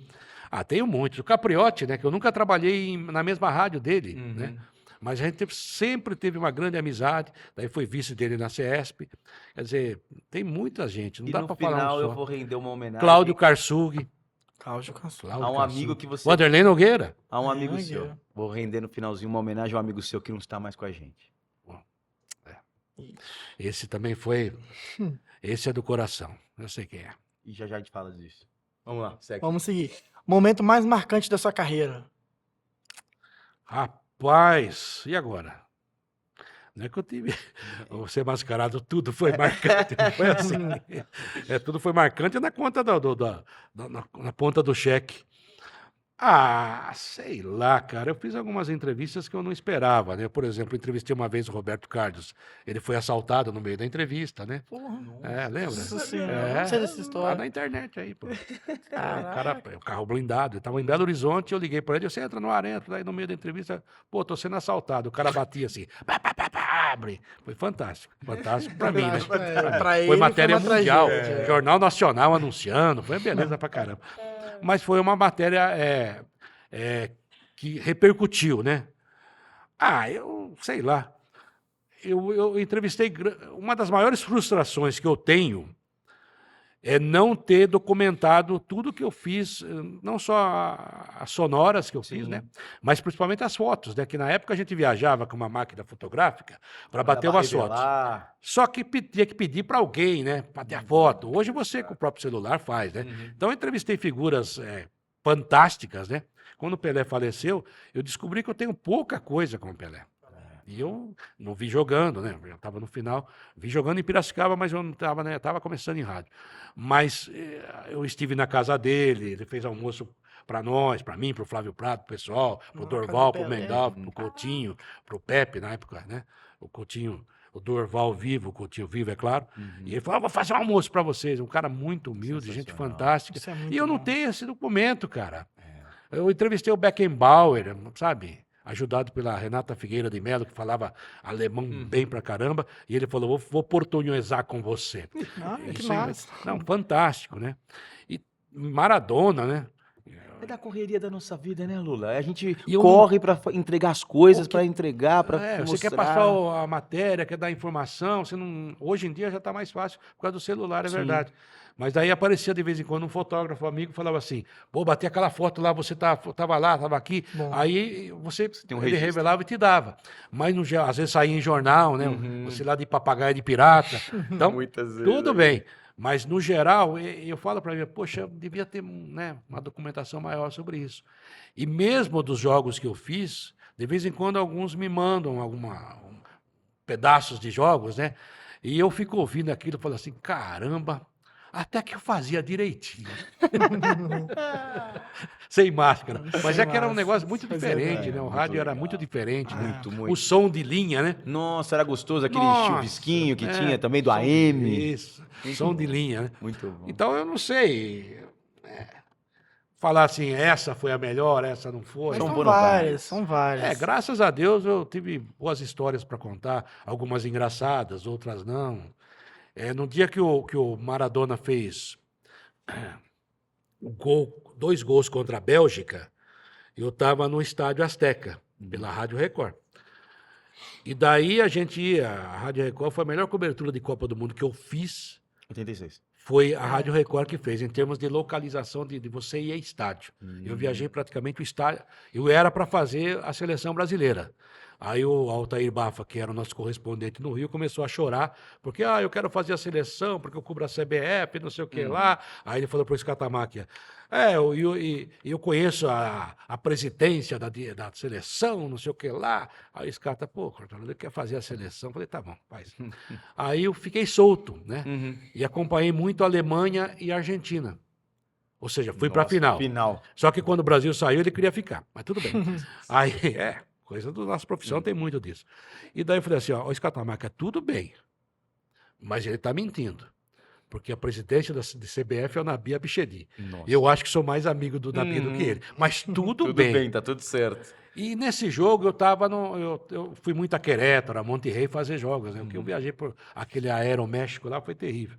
Ah, tenho muitos. O Capriotti, né? Que eu nunca trabalhei na mesma rádio dele, né? Mas a gente sempre teve uma grande amizade. Daí foi vice dele na CESP. Quer dizer, tem muita gente. Não E dá no para falar final um eu só. vou render uma homenagem Cláudio Karsug. Cláudio Cansou. a um amigo que você... Wanderlei Nogueira. A um amigo Nogueira. seu. Vou render no finalzinho uma homenagem a um amigo seu que não está mais com a gente. Esse também foi... Esse é do coração. Eu sei quem é. E já a gente fala disso. Vamos lá, segue. Vamos seguir. Momento mais marcante da sua carreira. Rapaz, e agora? Não é que eu tive. O ser mascarado, tudo foi marcante, não foi assim. Tudo foi marcante na conta na ponta do cheque. Ah, sei lá, cara. Eu fiz algumas entrevistas que eu não esperava, né? Por exemplo, entrevistei uma vez o Roberto Carlos. Ele foi assaltado no meio da entrevista, né? Porra. Lembra? Nossa senhora, não sei dessa história. Tá na internet aí, pô. O carro blindado. Ele tava em Belo Horizonte, eu liguei pra ele, você entra no ar, entra. Daí no meio da entrevista, pô, tô sendo assaltado. O cara batia assim, abre. Foi fantástico. Fantástico pra mim, né? Pra ele Foi matéria uma mundial. tragédia. Jornal Nacional anunciando. Foi beleza pra caramba. Mas foi uma matéria que repercutiu, né? Ah, eu sei lá. Eu entrevistei. Uma das maiores frustrações que eu tenho é não ter documentado tudo que eu fiz, não só as sonoras que eu fiz, né? Mas principalmente as fotos, né? Que na época a gente viajava com uma máquina fotográfica para bater umas fotos. Só que tinha que pedir para alguém, né? Para ter a foto. Hoje você com o próprio celular faz, né? Então eu entrevistei figuras fantásticas, né? Quando o Pelé faleceu, eu descobri que eu tenho pouca coisa com o Pelé. E eu não vi jogando, né? Eu estava no final, vi jogando em Piracicaba, mas eu não estava, né? Estava começando em rádio. Mas eu estive na casa dele, ele fez almoço para nós, para mim, para o Flávio Prado, pro pessoal, para o Dorval, para o Mengal, para o Coutinho, para o Pepe na época, né? O Coutinho, o Dorval vivo, o Coutinho vivo, é claro. E ele falou, vou fazer um almoço para vocês. Um cara muito humilde, gente fantástica. Isso é muito E eu não bom. tenho esse documento, cara. Eu entrevistei o Beckenbauer, sabe? Ajudado pela Renata Figueira de Mello, que falava alemão bem pra caramba, e ele falou, vou portunhosar com você. Que Isso aí, massa. não, fantástico, né? E Maradona, né? É da correria da nossa vida, né, Lula? A gente E eu corre para entregar as coisas, para entregar, para Você mostrar. quer passar a matéria, quer dar informação, você não... Hoje em dia já está mais fácil por causa do celular, é verdade. Mas daí aparecia de vez em quando um fotógrafo amigo e falava assim, pô, bati aquela foto lá, você estava lá, estava aqui. Bom. Aí você tem um ele registro. revelava e te dava. Mas às vezes saía em jornal, né? Você lá de papagaio de pirata. Então, Muitas vezes, tudo bem. Mas, no geral, eu falo para mim, poxa, eu devia ter, né, uma documentação maior sobre isso. E mesmo dos jogos que eu fiz, de vez em quando alguns me mandam pedaços de jogos, né? E eu fico ouvindo aquilo e falo assim, caramba, até que eu fazia direitinho. Sem máscara. Mas é que era um negócio muito diferente, né? O rádio era muito diferente. Né? Muito. O som de linha, né? Nossa, era gostoso aquele Nossa, chuvisquinho que tinha também do som- AM. Isso, som de linha, né? Muito bom. Então eu não sei. falar assim, essa foi a melhor, essa não foi. Mas São são várias. várias, são várias. Graças a Deus eu tive boas histórias para contar, algumas engraçadas, outras não. No dia que o Maradona fez dois gols contra a Bélgica, eu estava no Estádio Azteca, pela Rádio Record. E daí a Rádio Record foi a melhor cobertura de Copa do Mundo que eu fiz, 86. foi a Rádio Record que fez, em termos de localização de você ir a estádio. Eu viajei praticamente o estádio, eu era para fazer a seleção brasileira. Aí o Altair Bafa, que era o nosso correspondente no Rio, começou a chorar, porque eu quero fazer a seleção, porque eu cubro a CBF, não sei o que lá. Aí ele falou para o Scatamakia, eu conheço a presidência da seleção, não sei o que lá. Aí o Scata, Cortolano, ele quer fazer a seleção. Eu falei, tá bom, faz. Aí eu fiquei solto, né? E acompanhei muito a Alemanha e a Argentina. Ou seja, fui para a final. Só que quando o Brasil saiu, ele queria ficar. Mas tudo bem. Aí, coisa da nossa profissão, tem muito disso. E daí eu falei assim, o Scatamaca, tudo bem, mas ele está mentindo. Porque a presidência da CBF é o Nabi Abichedi. Eu acho que sou mais amigo do Nabi do que ele. Mas tudo bem. Tudo bem, tá tudo certo. E nesse jogo eu fui muito a Querétaro, a Monterrey fazer jogos, né? Porque eu viajei por aquele Aeroméxico lá, foi terrível.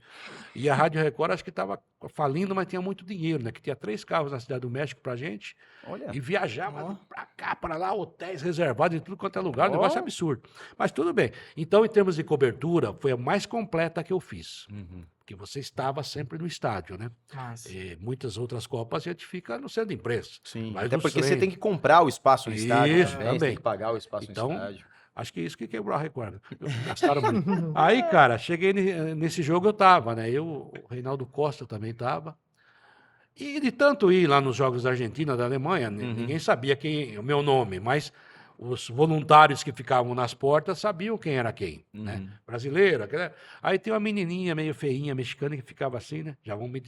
E a Rádio Record acho que estava falindo, mas tinha muito dinheiro, né? Que tinha 3 carros na Cidade do México pra gente. Olha. E viajava pra cá, pra lá, hotéis reservados em tudo quanto é lugar, um negócio absurdo. Mas tudo bem. Então, em termos de cobertura, foi a mais completa que eu fiz. Porque você estava sempre no estádio, né? E muitas outras Copas a gente fica no centro de imprensa. Sim, Mas até nos porque você treinos. tem que comprar o espaço no estádio Isso, também, você também. tem que pagar o espaço Então, no estádio. acho que isso que quebrou a Record. Gastaram muito. Aí, cara, cheguei nesse jogo, eu tava, né? O Reinaldo Costa também tava. E de tanto ir lá nos Jogos da Argentina, da Alemanha, ninguém sabia o meu nome, mas os voluntários que ficavam nas portas sabiam quem era quem, né? Brasileira. Aí tem uma menininha meio feinha, mexicana, que ficava assim, né? Já vão me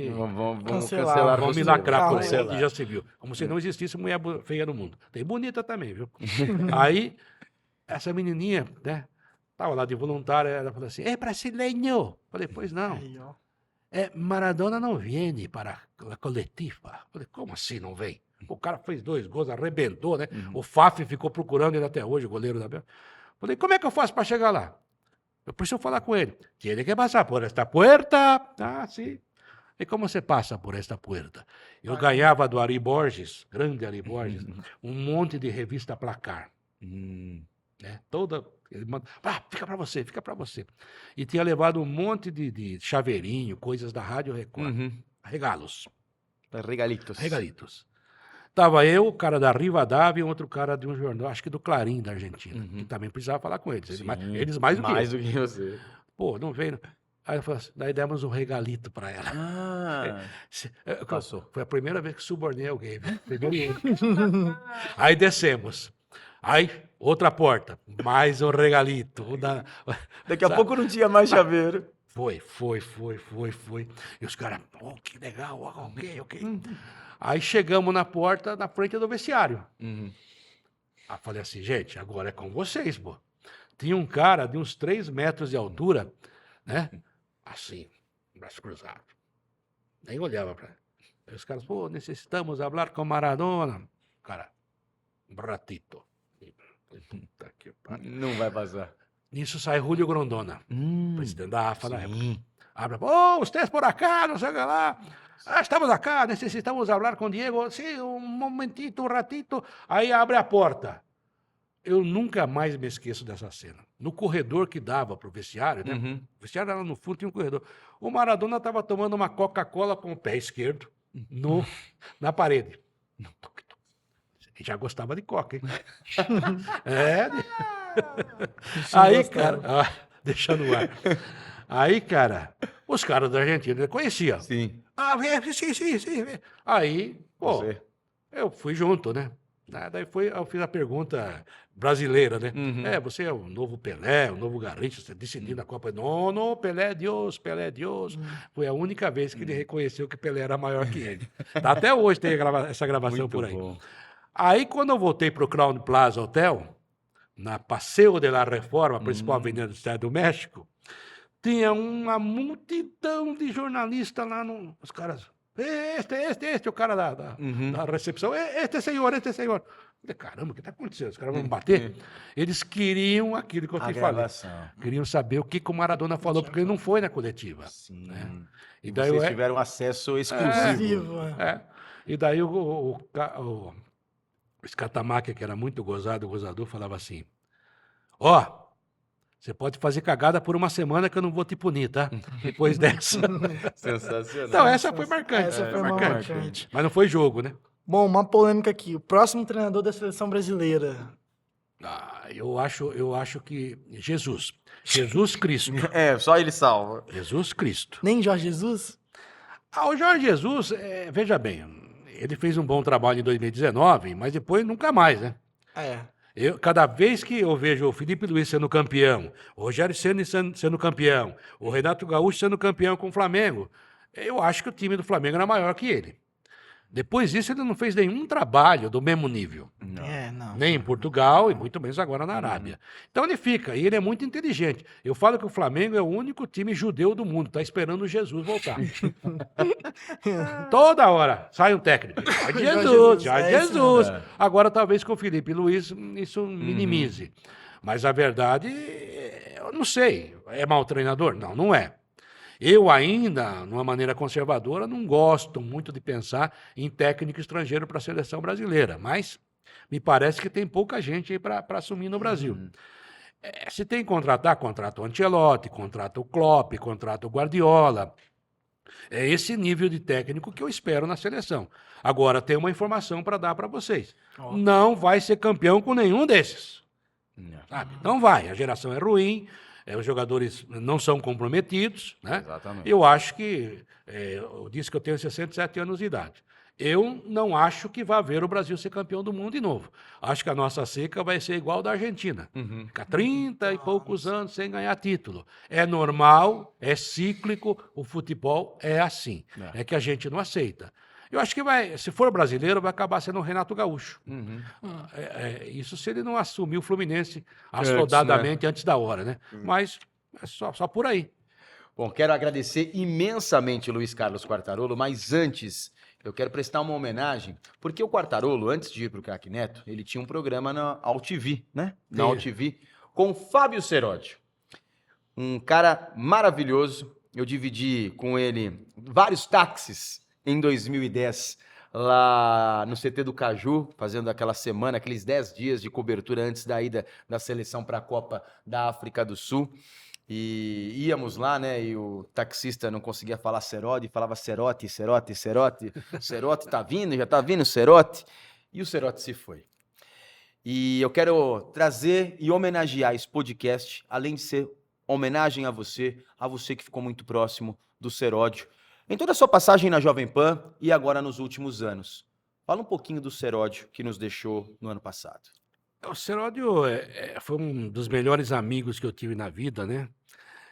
Vamos Cancelar. cancelar. vão me você. lacrar por Cancelar. aí, que já se viu. Como se não existisse mulher feia no mundo. Tem bonita também, viu? Aí, essa menininha, né? Tava lá de voluntária, ela falou assim, é brasileiro. Falei, pois não. Aí, ó. Maradona não vem para a coletiva. Falei, como assim não vem? O cara fez 2 gols, arrebentou, né? O Faf ficou procurando ele até hoje, o goleiro da Bélgica. Falei, como é que eu faço para chegar lá? Eu preciso falar com ele. Tiene que passar por esta puerta. Ah, sim. E como você passa por esta puerta? Eu ganhava do Ari Borges, grande Ari Borges, um monte de revista Placar. Né? Ele manda, fica para você, fica para você. E tinha levado um monte de chaveirinho, coisas da Rádio Record. Regalos. Regalitos. Regalitos. Tava eu, o cara da Rivadavia e outro cara de um jornal, acho que do Clarim, da Argentina, que também precisava falar com eles. Eles mais do que eu. Mais do que você. Pô, não veio. Aí eu falei assim, daí demos um regalito para ela. Passou. Foi a primeira vez que subornei alguém. Primeiro. Aí descemos. Aí, outra porta. Mais um regalito. Daqui a pouco não tinha mais chaveiro. Foi. E os caras, que legal, ok. Aí chegamos na porta, na frente do vestiário. Aí falei assim, gente, agora é com vocês, pô. Tinha um cara de uns 3 metros de altura, né? Assim, braço cruzado. Nem olhava pra ele. Aí os caras, necessitamos falar com Maradona. Cara, um ratito. Puta que pariu. Não vai passar. Nisso sai Julio Grondona, presidente da AFA na época. Abre, vocês por acá, não sei o que lá. Estamos acá, necessitamos falar com Diego. Sim, um momentito, um ratito. Aí abre a porta. Eu nunca mais me esqueço dessa cena. No corredor que dava para o vestiário, né? O vestiário era no fundo, tinha um corredor. O Maradona estava tomando uma Coca-Cola com o pé esquerdo na parede. Ele já gostava de coca, hein? Aí, cara, deixa no ar. Aí, cara, os caras da Argentina conheciam. Sim. Sim. Aí, eu fui junto, né? Daí eu fiz a pergunta brasileira, né? Você é o novo Pelé, o novo Garrincha, você decidiu na Copa. Não, Pelé é Deus. Foi a única vez que ele reconheceu que Pelé era maior que ele. Até hoje tem essa gravação muito por aí. Bom. Aí, quando eu voltei para o Crown Plaza Hotel, na Passeio de la Reforma, a principal avenida do Estado do México, tinha uma multidão de jornalistas lá. Os caras, Este, o cara da recepção, este senhor. Eu falei, caramba, o que está acontecendo? Os caras vão me bater? Eles queriam aquilo que eu te falei. Queriam saber o que o Maradona falou, porque ele não foi na coletiva. Sim. Né? E daí vocês tiveram acesso exclusivo. E daí o Scatamaca, que era muito gozador, falava assim, você pode fazer cagada por uma semana que eu não vou te punir, tá? Depois dessa. Sensacional. Então, essa foi marcante. Essa foi marcante. Mas não foi jogo, né? Bom, uma polêmica aqui. O próximo treinador da seleção brasileira. Eu acho que Jesus Cristo. Só ele salva. Jesus Cristo. Nem Jorge Jesus? O Jorge Jesus, veja bem, ele fez um bom trabalho em 2019, mas depois nunca mais, né? Cada vez que eu vejo o Felipe Luiz sendo campeão, o Rogério Ceni sendo campeão, o Renato Gaúcho sendo campeão com o Flamengo, eu acho que o time do Flamengo era maior que ele. Depois disso, ele não fez nenhum trabalho do mesmo nível. Não. Nem em Portugal e muito menos agora na Arábia. Então ele fica, e ele é muito inteligente. Eu falo que o Flamengo é o único time judeu do mundo, está esperando o Jesus voltar. Toda hora sai um técnico. Jorge Jesus. Agora talvez com o Felipe Luiz isso minimize. Mas a verdade, eu não sei, é mau treinador? Não, não é. Eu ainda, numa maneira conservadora, não gosto muito de pensar em técnico estrangeiro para a seleção brasileira, mas me parece que tem pouca gente aí para assumir no Brasil. Se tem que contratar, contrata o Ancelotti, contrata o Klopp, contrata o Guardiola. É esse nível de técnico que eu espero na seleção. Agora, tem uma informação para dar para vocês. Não vai ser campeão com nenhum desses. Sabe? Não vai. A geração é ruim. Os jogadores não são comprometidos, né? Exatamente. Eu acho que, eu disse que eu tenho 67 anos de idade. Eu não acho que vai ver o Brasil ser campeão do mundo de novo. Acho que a nossa seca vai ser igual da Argentina. Ficar 30 e poucos anos sem ganhar título. É normal, é cíclico, o futebol é assim. É que a gente não aceita. Eu acho que se for brasileiro, vai acabar sendo o Renato Gaúcho. Isso se ele não assumir o Fluminense assodadamente antes da hora, né? Mas é só por aí. Bom, quero agradecer imensamente o Luiz Carlos Quartarolo, mas antes eu quero prestar uma homenagem, porque o Quartarolo, antes de ir para o Craque Neto, ele tinha um programa na AltV, né? Na AltV, com Fábio Seródio. Um cara maravilhoso. Eu dividi com ele vários táxis em 2010, lá no CT do Caju, fazendo aquela semana, aqueles 10 dias de cobertura antes da ida da seleção para a Copa da África do Sul. E íamos lá, né? E o taxista não conseguia falar Seródio, falava Serote. Serote tá vindo, já tá vindo o Serote. E o Serote se foi. E eu quero trazer e homenagear esse podcast, além de ser homenagem a você que ficou muito próximo do Seródio, em toda a sua passagem na Jovem Pan e agora nos últimos anos. Fala um pouquinho do Seródio que nos deixou no ano passado. O Seródio foi um dos melhores amigos que eu tive na vida, né?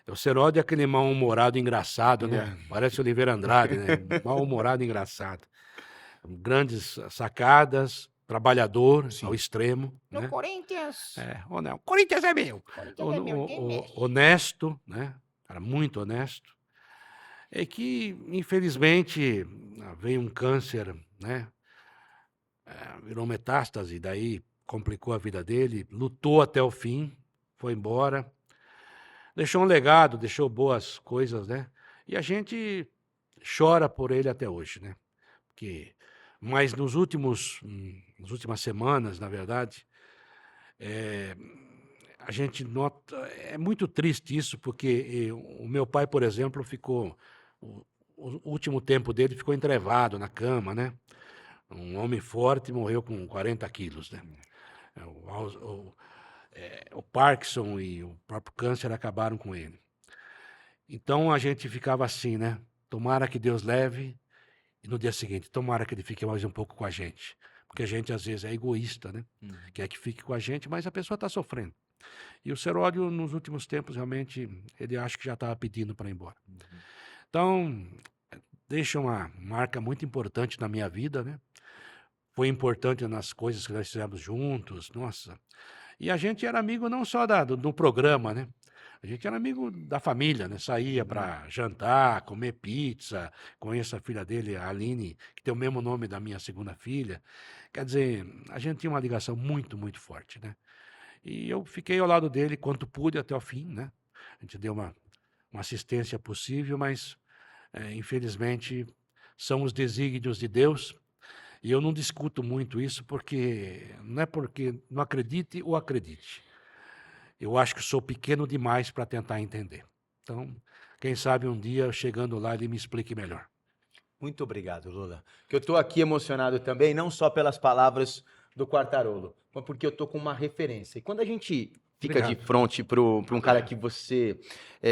O Seródio é aquele mal-humorado engraçado, né? Parece Oliveira Andrade, né? Mal-humorado engraçado. Grandes sacadas, trabalhador ao extremo. No né? Corinthians. Ou não. Corinthians é meu. Honesto, né? Era muito honesto. É que, infelizmente, veio um câncer, né? Virou metástase, daí complicou a vida dele, lutou até o fim, foi embora, deixou um legado, deixou boas coisas, né? E a gente chora por ele até hoje, né? Mas nas últimas semanas, na verdade, a gente nota, é muito triste isso, porque o meu pai, por exemplo, o último tempo dele ficou entrevado na cama, né? Um homem forte morreu com 40 quilos, né? O Parkinson e o próprio câncer acabaram com ele. Então a gente ficava assim, né? Tomara que Deus leve, e no dia seguinte, tomara que ele fique mais um pouco com a gente. Porque a gente, às vezes, é egoísta, né? Quer que fique com a gente, mas a pessoa está sofrendo. E o Seródio, nos últimos tempos, realmente, ele acha que já estava pedindo para ir embora. Então, deixa uma marca muito importante na minha vida, né? Foi importante nas coisas que nós fizemos juntos, nossa. E a gente era amigo não só do programa, né? A gente era amigo da família, né? Saía para jantar, comer pizza. Conheço a filha dele, a Aline, que tem o mesmo nome da minha segunda filha. Quer dizer, a gente tinha uma ligação muito, muito forte, né? E eu fiquei ao lado dele quanto pude até o fim, né? A gente deu uma assistência possível, mas infelizmente são os desígnios de Deus. E eu não discuto muito isso porque não é porque não acredite ou acredite. Eu acho que sou pequeno demais para tentar entender. Então, quem sabe um dia, chegando lá, ele me explique melhor. Muito obrigado, Lula. Que eu estou aqui emocionado também, não só pelas palavras do Quartarolo, mas porque eu estou com uma referência. E quando a gente fica Obrigado. de frente para um cara que você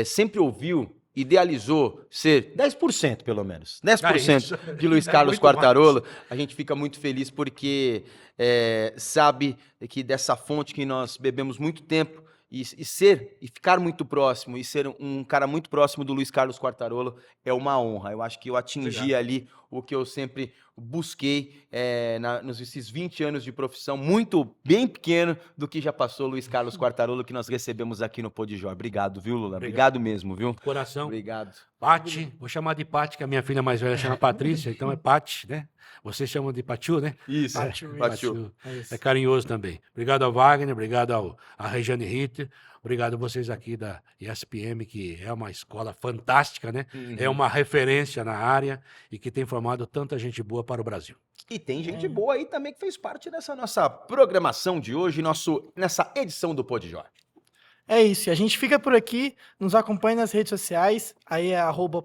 sempre ouviu, idealizou ser 10% pelo menos, 10% de Luiz Carlos Muito Quartarolo, a gente fica muito feliz porque sabe que dessa fonte que nós bebemos muito tempo, e ficar muito próximo, e ser um cara muito próximo do Luiz Carlos Quartarolo é uma honra. Eu acho que eu atingi Obrigado. ali o que eu sempre busquei nesses 20 anos de profissão, muito bem pequeno do que já passou o Luiz Carlos Quartarolo, que nós recebemos aqui no Podijor. Obrigado, viu, Lula? Obrigado mesmo, viu? Coração. Obrigado. Pati, vou chamar de Pati, que a minha filha mais velha chama Patrícia, então é Pati, né? Vocês chamam de Patiu, né? Isso, Patiu, Patiu. isso. É carinhoso também. Obrigado ao Wagner, obrigado à Regiane Ritter, obrigado a vocês aqui da ESPM, que é uma escola fantástica, né? É uma referência na área e que tem formado tanta gente boa para o Brasil. E tem gente boa aí também que fez parte dessa nossa programação de hoje, nessa edição do Podijor. É isso, e a gente fica por aqui, nos acompanhe nas redes sociais, aí é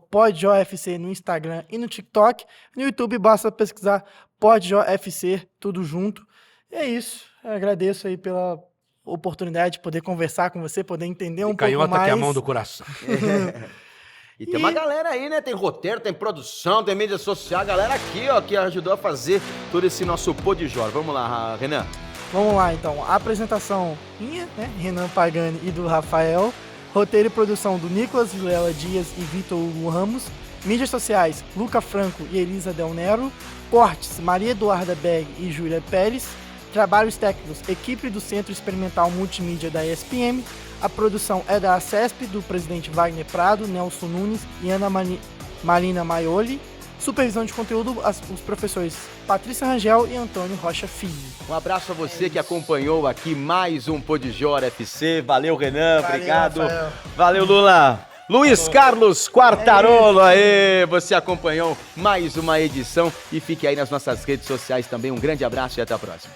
@PodJorFC no Instagram e no TikTok, no YouTube basta pesquisar PodJorFC, tudo junto. E é isso, eu agradeço aí pela oportunidade de poder conversar com você, poder entender um pouco Canhota mais. que é a mão do coração. E tem uma galera aí, né? Tem roteiro, tem produção, tem mídia social, a galera aqui, ó, que ajudou a fazer todo esse nosso Podijor. Vamos lá, Renan. Vamos lá, então. A apresentação minha, né? Renan Pagani e do Rafael. Roteiro e produção do Nicolas Vilela Dias e Vitor Hugo Ramos. Mídias sociais, Luca Franco e Elisa Del Nero. Cortes, Maria Eduarda Berg e Júlia Pérez. Trabalhos técnicos, equipe do Centro Experimental Multimídia da ESPM. A produção é da ACESP, do presidente Wagner Prado, Nelson Nunes e Ana Marina Maioli. Supervisão de conteúdo, os professores Patrícia Rangel e Antônio Rocha Filho. Um abraço a você que acompanhou aqui mais um Podijor FC. Valeu, Renan. Valeu, obrigado. Rafael. Valeu, Lula. Luiz Carlos Quartarolo, aê! Você acompanhou mais uma edição e fique aí nas nossas redes sociais também. Um grande abraço e até a próxima.